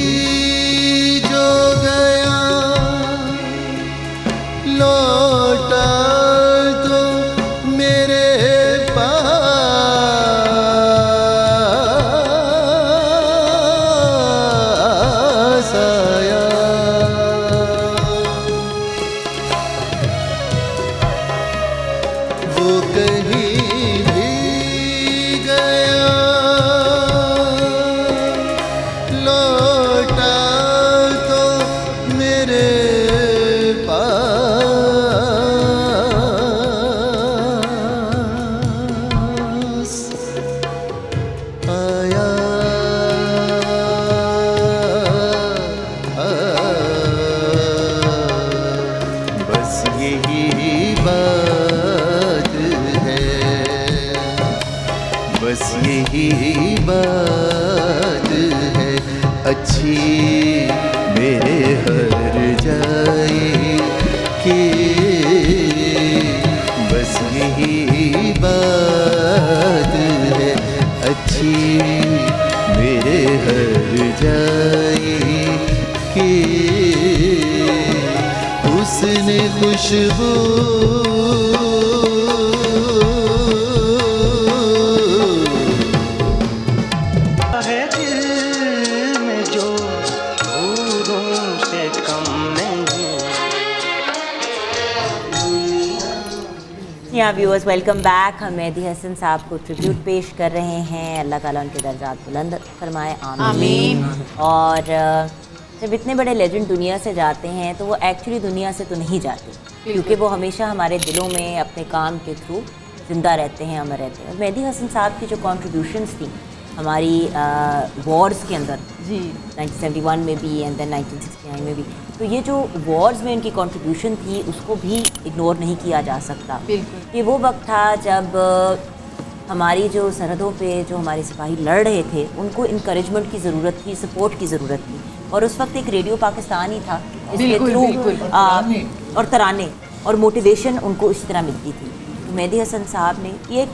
जो गया लौटा तो मेरे पास आया, वो कहीं भी गया लौटा तो मेरे पास आया। बस यही बात है, बस यही बात है अच्छी मेरे हर जाए कि, बस यही बात है अच्छी मेरे हर जाए कि, उसने खुशबू है दिल में जो दूरों से कम नहीं। यहाँ व्यूअर्स वेलकम बैक। हम मेहदी हसन साहब को ट्रिब्यूट पेश कर रहे हैं। अल्लाह ताला उनके दर्जात बुलंद फरमाए, आमीन। और जब इतने बड़े लेजेंड दुनिया से जाते हैं तो वो एक्चुअली दुनिया से तो नहीं जाते, क्योंकि वो हमेशा हमारे दिलों में अपने काम के थ्रू ज़िंदा रहते हैं, अमर रहते हैं। मेहदी हसन साहब की जो कॉन्ट्रीब्यूशंस थी हमारी वॉर्स के अंदर जी 1971 में भी एंड देन 1969 में भी, तो ये जो वॉर्स में उनकी कंट्रीब्यूशन थी उसको भी इग्नोर नहीं किया जा सकता। बिल्कुल। ये वो वक्त था जब हमारी जो सरहदों पे जो हमारे सिपाही लड़ रहे थे उनको इनकरेजमेंट की ज़रूरत थी, सपोर्ट की ज़रूरत थी, और उस वक्त एक रेडियो पाकिस्तान ही था जिसके बिल्कुल, थ्रू बिल्कुल। और तराने और मोटिवेशन उनको इसी तरह मिलती थी। तो मेहदी हसन साहब ने ये एक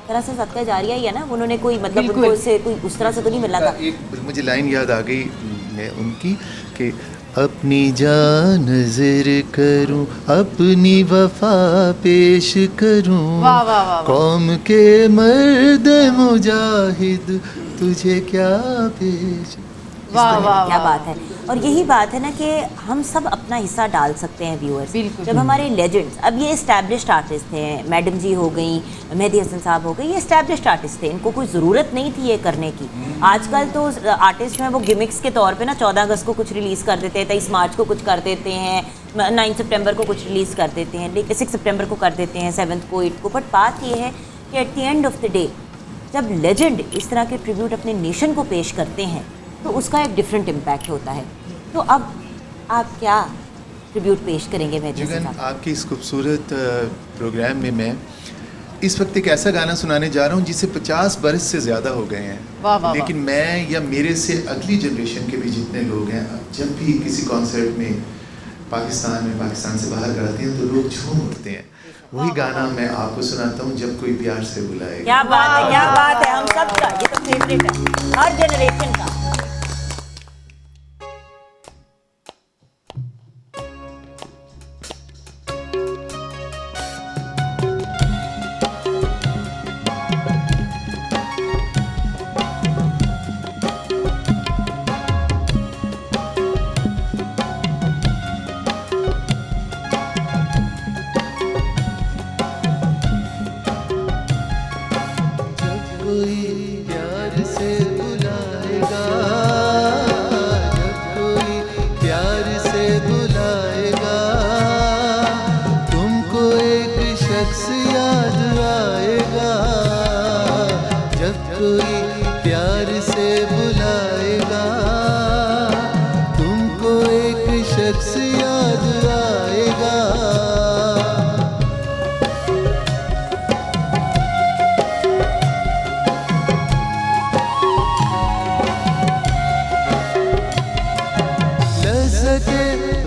तरह से सदका जारिया ही है ना, उन्होंने कोई मतलब बिल्कुल। उनको इससे कोई उस तरह से तो नहीं मिला था। एक मुझे लाइन याद आ गई है उनकी कि अपनी जान नज़र करूं, अपनी वफा पेश करूं, वाह, वाह, वाह, वाह। कौम के मर्द मुजाहिद तुझे क्या पेश। वाह वाह क्या वाह। बात है। और यही बात है ना कि हम सब अपना हिस्सा डाल सकते हैं व्यूअर्स। बिल्कुल। जब हमारे लेजेंड्स, अब ये इस्टेब्लिश्ड आर्टिस्ट थे, मैडम जी हो गई, मेहदी हसन साहब हो गए, ये इस्टेब्लिश्ड आर्टिस्ट थे, इनको कोई ज़रूरत नहीं थी ये करने की। आजकल तो आर्टिस्ट जो हैं वो गिमिक्स के तौर पे ना 14 अगस्त को कुछ रिलीज़ कर देते हैं, 23 मार्च को कुछ कर देते हैं, 9 सितंबर को कुछ रिलीज़ कर देते हैं, 6 सितंबर को कर देते हैं, 7th को, 8 को। बट बात ये है कि at the end of the day जब लेजेंड इस तरह के ट्रिब्यूट अपने नेशन को पेश करते हैं तो उसका एक डिफरेंट इम्पैक्ट होता है। तो अब आप क्या ट्रिब्यूट पेश करेंगे मेहदी हसन जुगन, साहब? आपके इस खूबसूरत प्रोग्राम में मैं इस वक्त एक ऐसा गाना सुनाने जा रहा हूँ जिसे 50 बरस से ज़्यादा हो गए हैं। वाह, वाह, लेकिन मैं या मेरे से अगली जनरेशन के भी जितने लोग हैं, जब भी किसी कॉन्सर्ट में पाकिस्तान से बाहर गाते हैं तो लोग झूम उठते हैं। वही गाना मैं आपको सुनाता हूँ, जब कोई प्यार से बुलाएगा। क्या बात है, क्या बात है। हम सब का ये तो फेवरेट है हर जनरेशन का।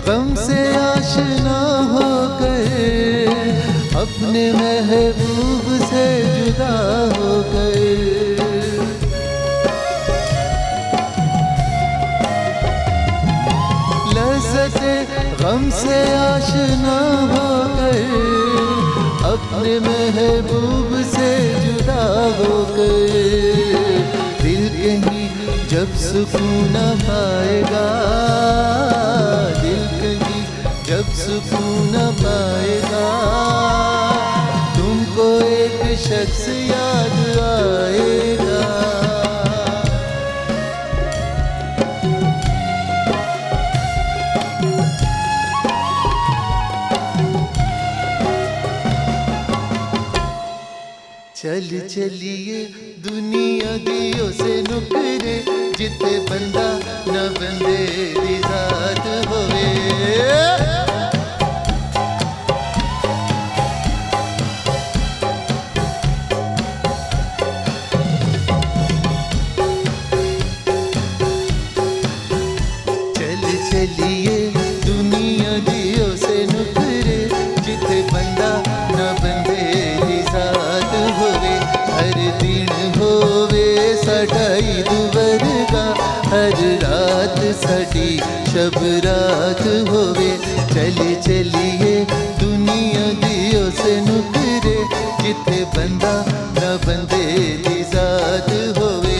गम से आशना हो गए, अपने महबूब से जुदा हो गए। लज़्ज़ते गम से आशना हो गए, अपने महबूब से जुदा हो गए। दिल कहीं जब सुकून न पाएगा, दिल कहीं जब सुकून न पाएगा, तुमको एक शख्स याद आएगा। चल चलिए दुनिया दियो से नुकरे, जिते बंदा न बंदे दी जात होवे। चल चलिए दुनिया दियो से नुकरे, जिते बंदा न बंदे दी जात होवे। हर दिन होवे साडा ईद वर्गा, हर रात साडी शब रात होवे। चले चलिए दुनिया दियो से नुकरे, जिथे बंदा न बंदे दी जात होवे।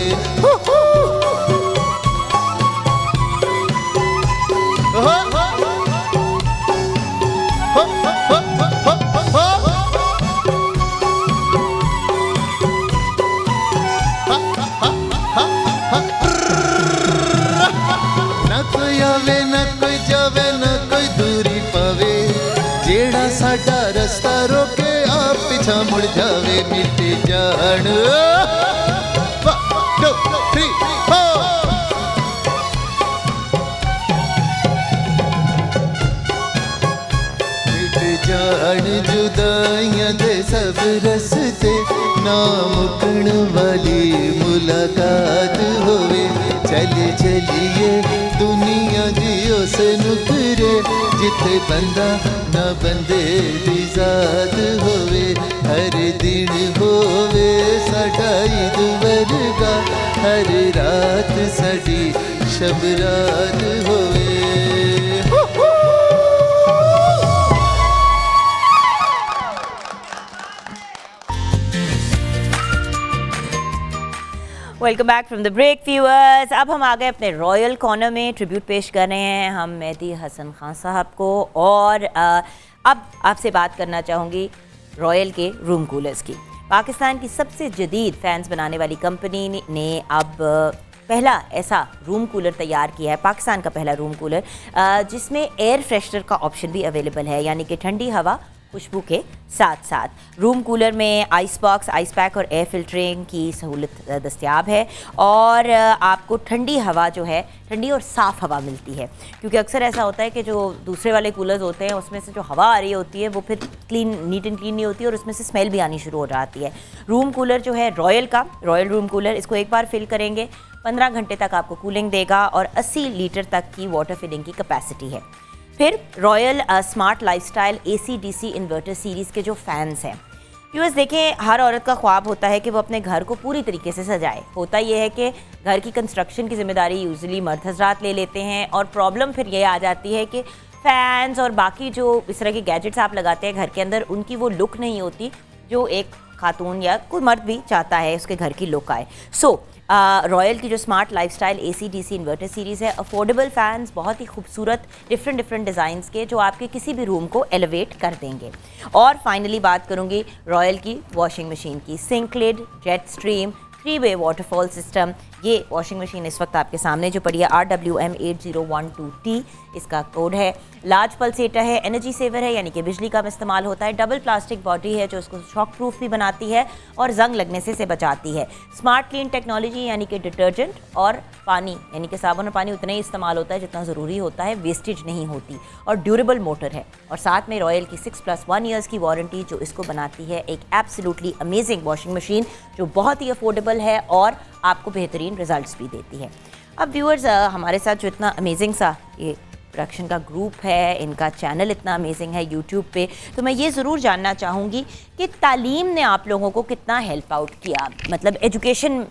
साडा रास्ता रोके आप पीछा मुड़ जावे, मिट जान। 1 2 3 4 मिट जान जुदाइयां दे सब रस्ते, ना मुकण वाली मुलाकात होवे। चले चलिए दुनिया दियो से नुकरे, जिथे बंदा न बंदे दी जात होवे। हर दिन होवे साडा ईद वर्गा, हर रात साडी शब रात होवे। Welcome back from the break viewers. अब हम आ गए अपने रॉयल कॉर्नर में। ट्रिब्यूट पेश कर रहे हैं हम मेहदी हसन खान साहब को, और अब आपसे बात करना चाहूँगी रॉयल के रूम कूलर्स की। पाकिस्तान की सबसे जदीद फैंस बनाने वाली कंपनी ने अब पहला ऐसा रूम कूलर तैयार किया है, पाकिस्तान का पहला रूम कूलर जिसमें एयर फ्रेशनर का ऑप्शन भी अवेलेबल है, यानी कि ठंडी हवा खुशबू के साथ साथ। रूम कूलर में आइस बॉक्स, आइस पैक और एयर फिल्टरिंग की सहूलत दस्तयाब है, और आपको ठंडी हवा जो है, ठंडी और साफ़ हवा मिलती है। क्योंकि अक्सर ऐसा होता है कि जो दूसरे वाले कूलर्स होते हैं उसमें से जो हवा आ रही होती है वो फिर क्लीन, नीट एंड क्लीन नहीं होती, और उसमें से स्मेल भी आनी शुरू हो जाती है। रूम कूलर जो है रॉयल का, रॉयल रूम कूलर, इसको एक बार फिल करेंगे 15 घंटे तक आपको कूलिंग देगा, और 80 लीटर तक की वाटर फिलिंग की कैपेसिटी है। फिर royal smart lifestyle AC/DC inverter series के जो फैंस हैं, व्यूअर्स देखें, हर औरत का ख्वाब होता है कि वो अपने घर को पूरी तरीके से सजाए। होता यह है कि घर की कंस्ट्रक्शन की जिम्मेदारी यूजुअली मर्द हज़रात ले लेते हैं, और प्रॉब्लम फिर ये आ जाती है कि फ़ैन्स और बाकी जो इस तरह के गैजेट्स आप लगाते हैं घर के अंदर, उनकी वो लुक नहीं होती जो एक खातून या कोई मर्द भी चाहता है उसके घर की लुक आए। सो रॉयल की जो smart lifestyle AC/DC inverter series है, अफोर्डेबल फ़ैन्स, बहुत ही खूबसूरत डिफरेंट डिज़ाइंस के, जो आपके किसी भी रूम को एलिवेट कर देंगे। और फाइनली बात करूँगी रॉयल की वॉशिंग मशीन की, सिंक लिड, जेट स्ट्रीम, 3-वे वाटरफॉल सिस्टम। ये वॉशिंग मशीन इस वक्त आपके सामने जो पड़ी है RWM8012T इसका कोड है। लार्ज पल्सेटर है, एनर्जी सेवर है, यानी कि बिजली कम इस्तेमाल होता है। डबल प्लास्टिक बॉडी है जो उसको शॉक प्रूफ भी बनाती है और जंग लगने से इसे बचाती है। स्मार्ट क्लीन टेक्नोलॉजी, यानी कि डिटर्जेंट और पानी, यानी कि साबुन और पानी उतना ही इस्तेमाल होता है जितना ज़रूरी होता है, वेस्टेज नहीं होती। और ड्यूरेबल मोटर है, और साथ में रॉयल की 6+1 ईयर्स की वारंटी जो इसको बनाती है एक एब्सोल्युटली अमेजिंग वॉशिंग मशीन जो बहुत ही अफोर्डेबल है और आपको बेहतरीन रिजल्ट्स भी देती है। अब व्यूअर्स, हमारे साथ जो इतना अमेजिंग सा ये प्रोडक्शन का ग्रुप है, इनका चैनल इतना अमेजिंग है यूट्यूब पे, तो मैं ये ज़रूर जानना चाहूँगी कि तालीम ने आप लोगों को कितना हेल्प आउट किया, मतलब एजुकेशन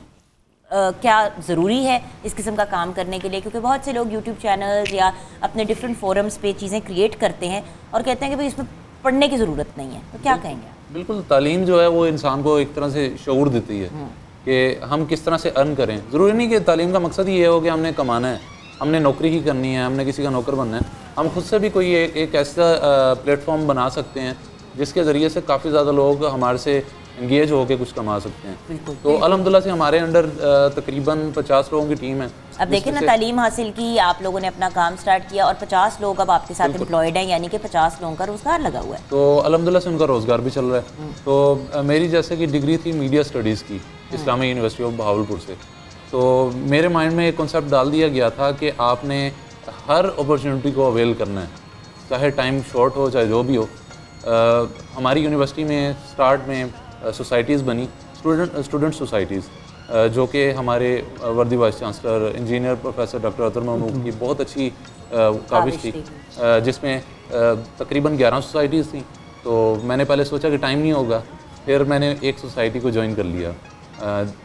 क्या ज़रूरी है इस किस्म का काम करने के लिए? क्योंकि बहुत से लोग यूट्यूब चैनल्स या अपने डिफरेंट फोरम्स पे चीज़ें क्रिएट करते हैं और कहते हैं कि भाई इसमें पढ़ने की ज़रूरत नहीं है, तो क्या कहेंगे? बिल्कुल, तालीम जो है वो इंसान को एक तरह से शऊर देती है कि हम किस तरह से अर्न करें। ज़रूरी नहीं कि तालीम का मकसद ही ये हो कि हमने कमाना है, हमने नौकरी ही करनी है, हमने किसी का नौकर बनना है। हम खुद से भी कोई एक ऐसा प्लेटफॉर्म बना सकते हैं जिसके ज़रिए से काफ़ी ज़्यादा लोग हमारे से इंगेज होकर कुछ कमा सकते हैं। तो अल्हम्दुलिल्लाह से हमारे अंडर तकरीबन 50 लोगों की टीम है। अब देखिए ना, तालीम हासिल की, आप लोगों ने अपना काम स्टार्ट किया और 50 लोग अब आपके साथ एम्प्लॉयड हैं, यानी कि 50 लोगों का रोज़गार लगा हुआ है। तो अल्हम्दुलिल्लाह से उनका रोज़गार भी चल रहा है। तो मेरी जैसे कि डिग्री थी मीडिया स्टडीज़ की इस्लामी यूनिवर्सिटी ऑफ बहावलपुर से, तो मेरे माइंड में एक कॉन्सेप्ट डाल दिया गया था कि आपने हर अपॉर्चुनिटी को अवेल करना है, चाहे टाइम शॉर्ट हो चाहे जो भी हो। हमारी यूनिवर्सिटी में स्टार्ट में सोसाइटीज़ बनी, स्टूडेंट सोसाइटीज़, जो कि हमारे worthy vice chancellor engineer professor doctor Athar Mahmood की बहुत अच्छी काविश थी, जिसमें तकरीबन 11 सोसाइटीज़ थी। तो मैंने पहले सोचा कि टाइम नहीं होगा, फिर मैंने एक सोसाइटी को ज्वाइन कर लिया।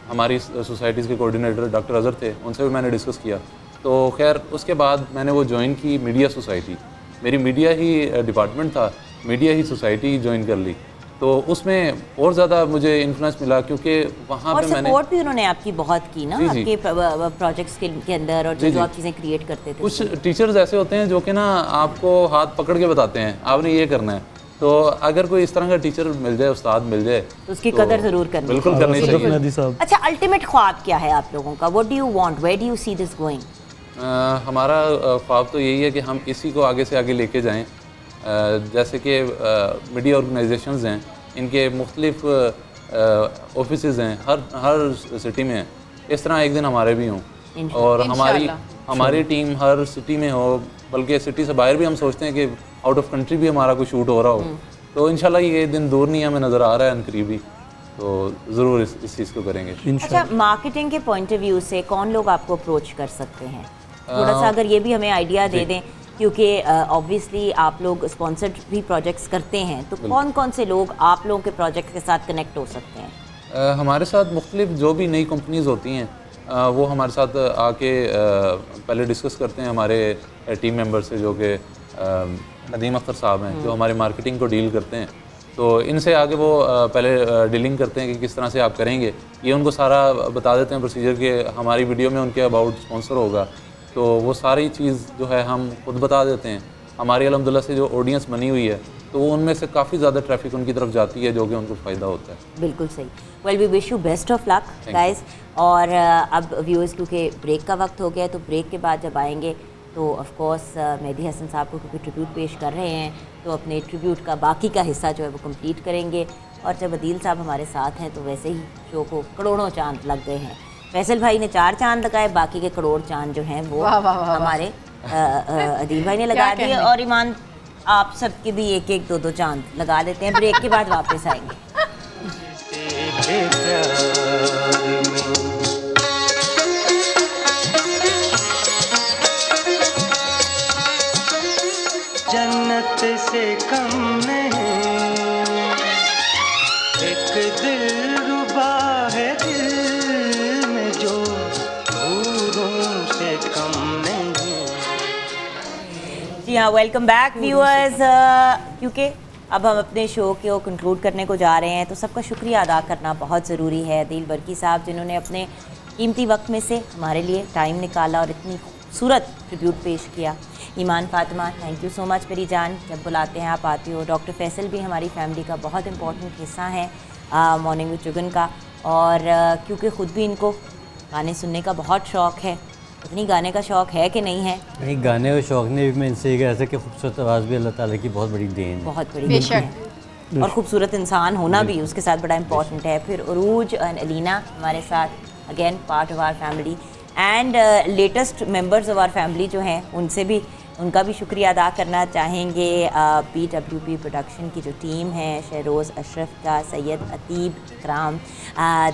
हमारी सोसाइटीज़ के कोऑर्डिनेटर डॉक्टर अज़हर थे, उनसे भी मैंने डिस्कस किया। तो खैर उसके बाद मैंने वो ज्वाइन की मीडिया सोसाइटी, मेरी मीडिया ही डिपार्टमेंट था, मीडिया ही सोसाइटी ज्वाइन कर ली। तो उसमें और ज़्यादा मुझे इन्फ्लुएंस मिला, क्योंकि वहाँ पे मैंने सपोर्ट भी उन्होंने आपकी बहुत की ना आपके प्रोजेक्ट्स के अंदर, और जो आप चीज़ें क्रिएट करते थे। कुछ टीचर्स ऐसे होते हैं जो कि ना आपको हाथ पकड़ के बताते हैं आपने ये करना है। तो अगर कोई इस तरह का टीचर मिल जाए, उस्ताद मिल जाए, तो उसकी कदर ज़रूर करनी, बिल्कुल करनी चाहिए। अच्छा, अल्टीमेट ख्वाब क्या है आप लोगों का? What do you want, where do you see this going? हमारा ख्वाब तो यही है कि हम इसी को आगे से आगे लेके जाएं। जैसे कि मीडिया ऑर्गेनाइजेशंस हैं, इनके मुख्तलिफ ऑफिसेज़ हैं, हर सिटी में हैं। इस तरह एक दिन हमारे भी हों, और हमारी टीम हर सिटी में हो, बल्कि सिटी से बाहर भी हम सोचते हैं कि आउट ऑफ कंट्री भी हमारा कोई शूट हो रहा हो। तो इंशाल्लाह ये दिन दूर नहीं हमें नज़र आ रहा है, अनकरीबी, तो ज़रूर इस चीज़ को करेंगे। अच्छा, मार्केटिंग के पॉइंट ऑफ व्यू से कौन लोग आपको अप्रोच कर सकते हैं? थोड़ा सा अगर ये भी हमें आइडिया दे दें, क्योंकि ऑब्वियसली आप लोग स्पॉन्सर्ड भी प्रोजेक्ट्स करते हैं, तो कौन कौन से लोग आप लोगों के प्रोजेक्ट के साथ कनेक्ट हो सकते हैं? हमारे साथ मुख्तलिफ जो भी नई कंपनीज़ होती हैं वो हमारे साथ आके पहले डिस्कस करते हैं हमारे टीम मेंबर से, जो कि नदीम अख्तर साहब हैं, जो हमारे मार्केटिंग को डील करते हैं। तो इनसे आगे वो पहले डीलिंग करते हैं कि किस तरह से आप करेंगे, ये उनको सारा बता देते हैं प्रोसीजर के। हमारी वीडियो में उनके अबाउट स्पॉन्सर होगा, तो वो सारी चीज़ जो है हम खुद बता देते हैं। हमारी अल्हम्दुलिल्लाह से जो ऑडियंस बनी हुई है, तो वो उनमें से काफ़ी ज़्यादा ट्रैफिक उनकी तरफ जाती है, जो कि उनको फ़ायदा होता है। बिल्कुल सही। Well we wish you best of luck guys. और अब व्यूअर्स क्योंकि ब्रेक का वक्त हो गया है, तो ब्रेक के बाद जब आएंगे तो ऑफ कोर्स मेहदी हसन साहब को क्योंकि ट्रिब्यूट पेश कर रहे हैं, तो अपने ट्रिब्यूट का बाकी का हिस्सा जो है वो कंप्लीट करेंगे। और जब अदील साहब हमारे साथ हैं तो वैसे ही शो को करोड़ों चांद लग गए हैं। फैसल भाई ने 4 चांद लगाए, बाकी के करोड़ चांद जो हैं वो हमारे अदील भाई ने लगा दिए। और ईमान आप सबके भी 1-1, 2-2 चांद लगा देते हैं। ब्रेक के बाद वापस आएंगे। जन्नत से कम नहीं, एक दिलरुबा है दिल में जो हूरों से कम नहीं। जी हाँ, वेलकम बैक व्यूअर्स। क्योंकि अब हम अपने शो को कंक्लूड करने को जा रहे हैं, तो सबका शुक्रिया अदा करना बहुत ज़रूरी है। अदील बरकी साहब जिन्होंने अपने कीमती वक्त में से हमारे लिए टाइम निकाला और इतनी खूबसूरत ट्रिब्यूट पेश किया। Iman Fatima, thank you so much मेरी जान, जब बुलाते हैं आप आती हो। डॉक्टर फैसल भी हमारी फैमिली का बहुत इंपॉर्टेंट हिस्सा है मॉर्निंग विद चुगन का। और क्योंकि ख़ुद भी इनको गाने सुनने का बहुत शौक़ है, इतनी गाने का शौक़ है कि नहीं है? नहीं, गाने और शौक़ ने भी मैं इनसे कह सके खूबसूरत आवाज़ भी अल्लाह ताला की बहुत बड़ी देन है, बहुत बड़ी देन है। और खूबसूरत इंसान होना भी उसके साथ बड़ा इंपॉर्टेंट है। फिर उरूज एंड अलीना हमारे साथ again part of our family and latest members of our family जो हैं उनसे भी उनका भी शुक्रिया अदा करना चाहेंगे। BWP प्रोडक्शन की जो टीम है, शहरोज़ अशरफ का, सैयद अतीब इकराम,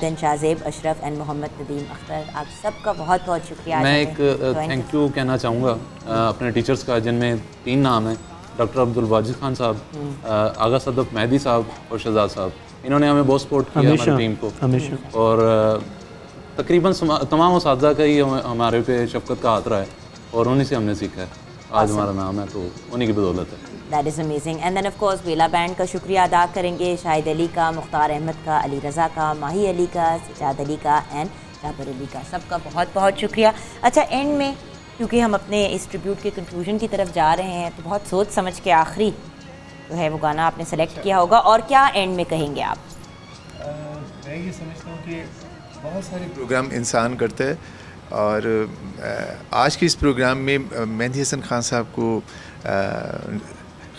दैन शाहजेब अशरफ एंड मोहम्मद नदीम अख्तर, आप सबका बहुत बहुत शुक्रिया। मैं एक थैंक यू कहना चाहूँगा अपने टीचर्स का, जिनमें 3 नाम हैं, डॉक्टर अब्दुल वाजिद खान साहब, आगा सदफ मेहदी साहब और शहजाद साहब। इन्होंने हमें बहुत सपोर्ट किया हमारी टीम को। और तकरीबन तमाम उस्तादा का ही हमारे पे शफकत का हाथ रहा है और उन्हीं से हमने सीखा है। आज हमारा नाम है तो उन्हीं की बदौलत है। That is amazing. And then of course वेला बैंड का शुक्रिया अदा करेंगे, शाहिद अली का, मुख्तार अहमद का, अली रज़ा का, माही अली का, सजाद अली का एंड जाबर अली का, सबका बहुत बहुत शुक्रिया। अच्छा, एंड में क्योंकि हम अपने इस ट्रिब्यूट के कंक्लूजन की तरफ जा रहे हैं, तो बहुत सोच समझ के आखिरी जो है वो गाना आपने सेलेक्ट किया होगा, और क्या एंड में कहेंगे आप? मैं ये समझता हूँ कि बहुत सारे प्रोग्राम इंसान करते हैं, और आज के इस प्रोग्राम में मेहदी हसन खान साहब को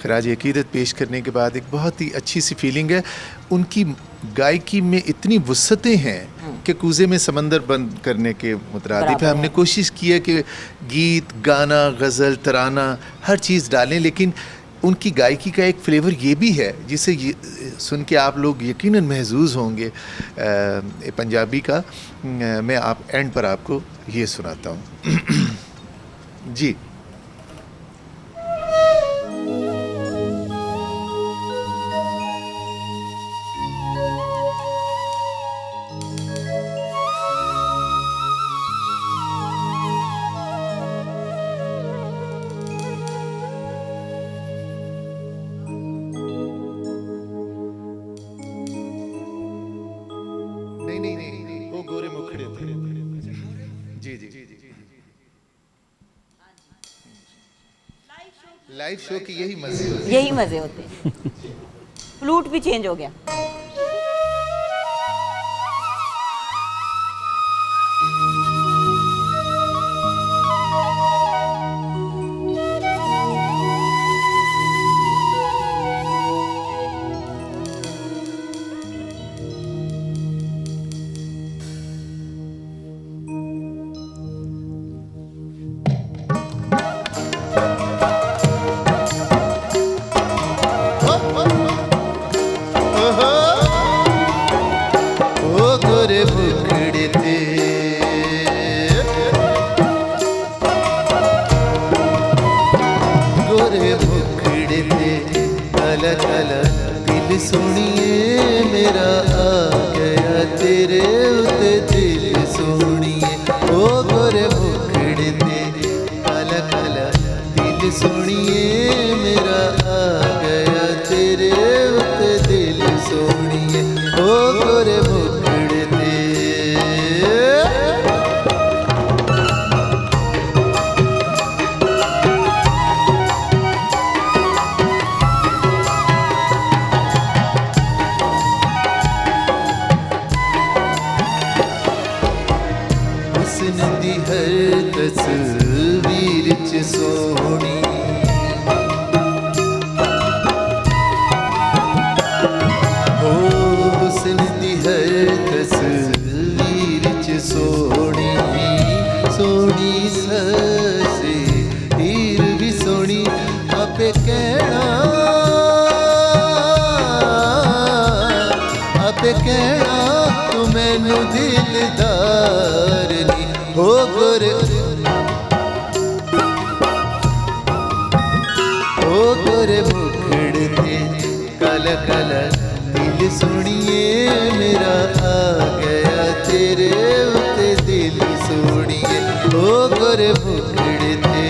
खराज अकीदत पेश करने के बाद एक बहुत ही अच्छी सी फीलिंग है। उनकी गायकी में इतनी वुसअतें हैं कि कूज़े में समंदर बंद करने के मुतरादिफ है। हमने कोशिश की है कि गीत, गाना, गज़ल, तराना हर चीज़ डालें, लेकिन उनकी गायकी का एक फ्लेवर ये भी है जिसे सुन के आप लोग यकीनन महसूस होंगे पंजाबी का। मैं आप एंड पर आपको ये सुनाता हूँ। जी, नहीं, वो गोरे मुखड़े थे। जी। लाइव शो की यही मजे होते हैं। फ्लूट भी चेंज हो गया। दिल सुनिए मेरा आ गया तेरे उते, दिल सुनिए ओ गोरे मुखड़े ते काला काला, दिल सुनिए मेरा आ गया तेरे उते। तस्वीर च सोहनी ओ हुस्न दी हर तस्वीर च सोहनी सोहनी ससे हीर भी सोहनी आपे कहना आपे कहना तू मैनू दिलदार नी हो गोरे ओ गोरे मुखड़ ते काला काला दिल सुनिए मेरा आ गया तेरे उते दिल सुनिए ओ गोरे मुखड़ ते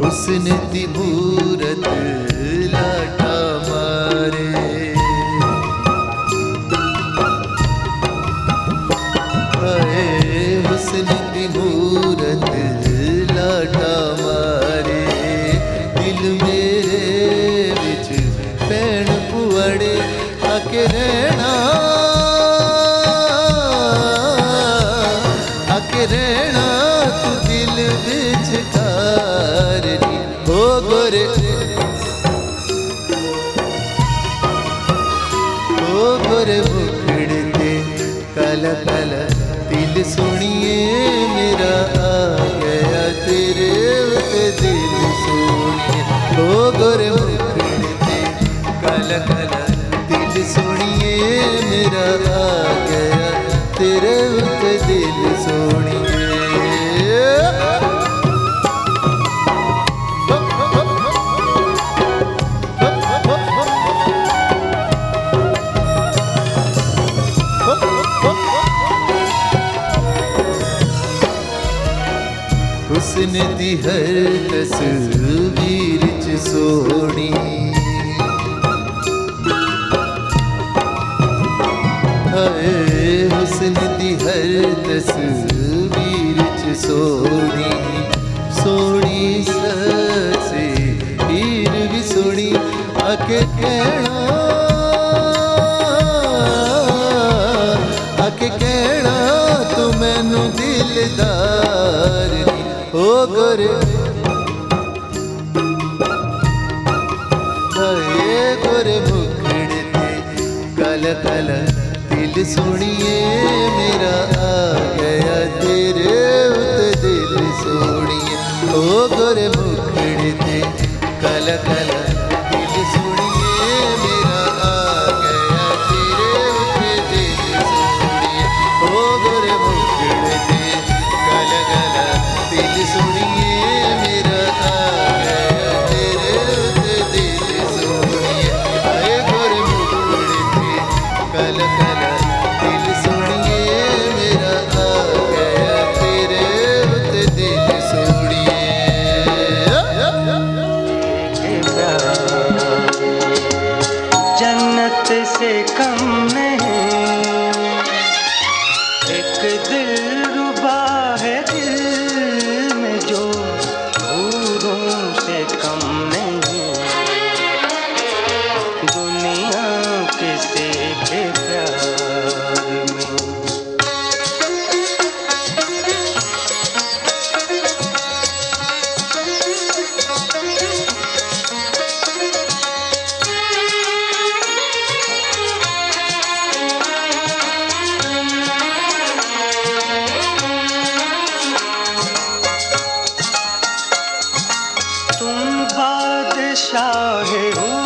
हुस्न दी मूरत लाटा मारे हाय हुस्न दी मूरत लाटा मारे दिल मेरे विच भैन पुआड़े आके रहना आके रहना तू दिल विच कारनी हो गोरे हो गोरे मुखड़ ते काला काला दिल सुनिए मेरा आ गया तेरे उते दिल सुनिए हो गोरे मुखड़ ते काला काला दिल सुनिए मेरा आ गया तेरे उते दिल सुनिए हुस्न दी हर तस्वीर च सोहनी हाय हुस्न दी हर तस्वीर च सोहनी सोहनी ससे हीर भी सोहनी आके कहना आके कहना तू मैनू दिलदार ओ गोरे हाय गोरे मुखड़ ते काला काला दिल सुनिए मेरा आ गया तेरे उते दिल सुनिए ओ गोरे मुखड़ ते काला काला दिल सुनिए मेरा आ गया तेरे उते दिल सुनिए ओ गोरे मुखड़ ते काला काला दिल सुनिए मेरा आ गया तेरे उते दिल सुनिए आए गोरे मुखड़ ते काला काला दिल सुनिए मेरा आ गया तेरे उते दिल सुनिए जन्नत से कम नहीं एक दिल रुबा है दिल में जो हूरों से कम नहीं दुनिया किसी के प्यार में तुम बादशाह हो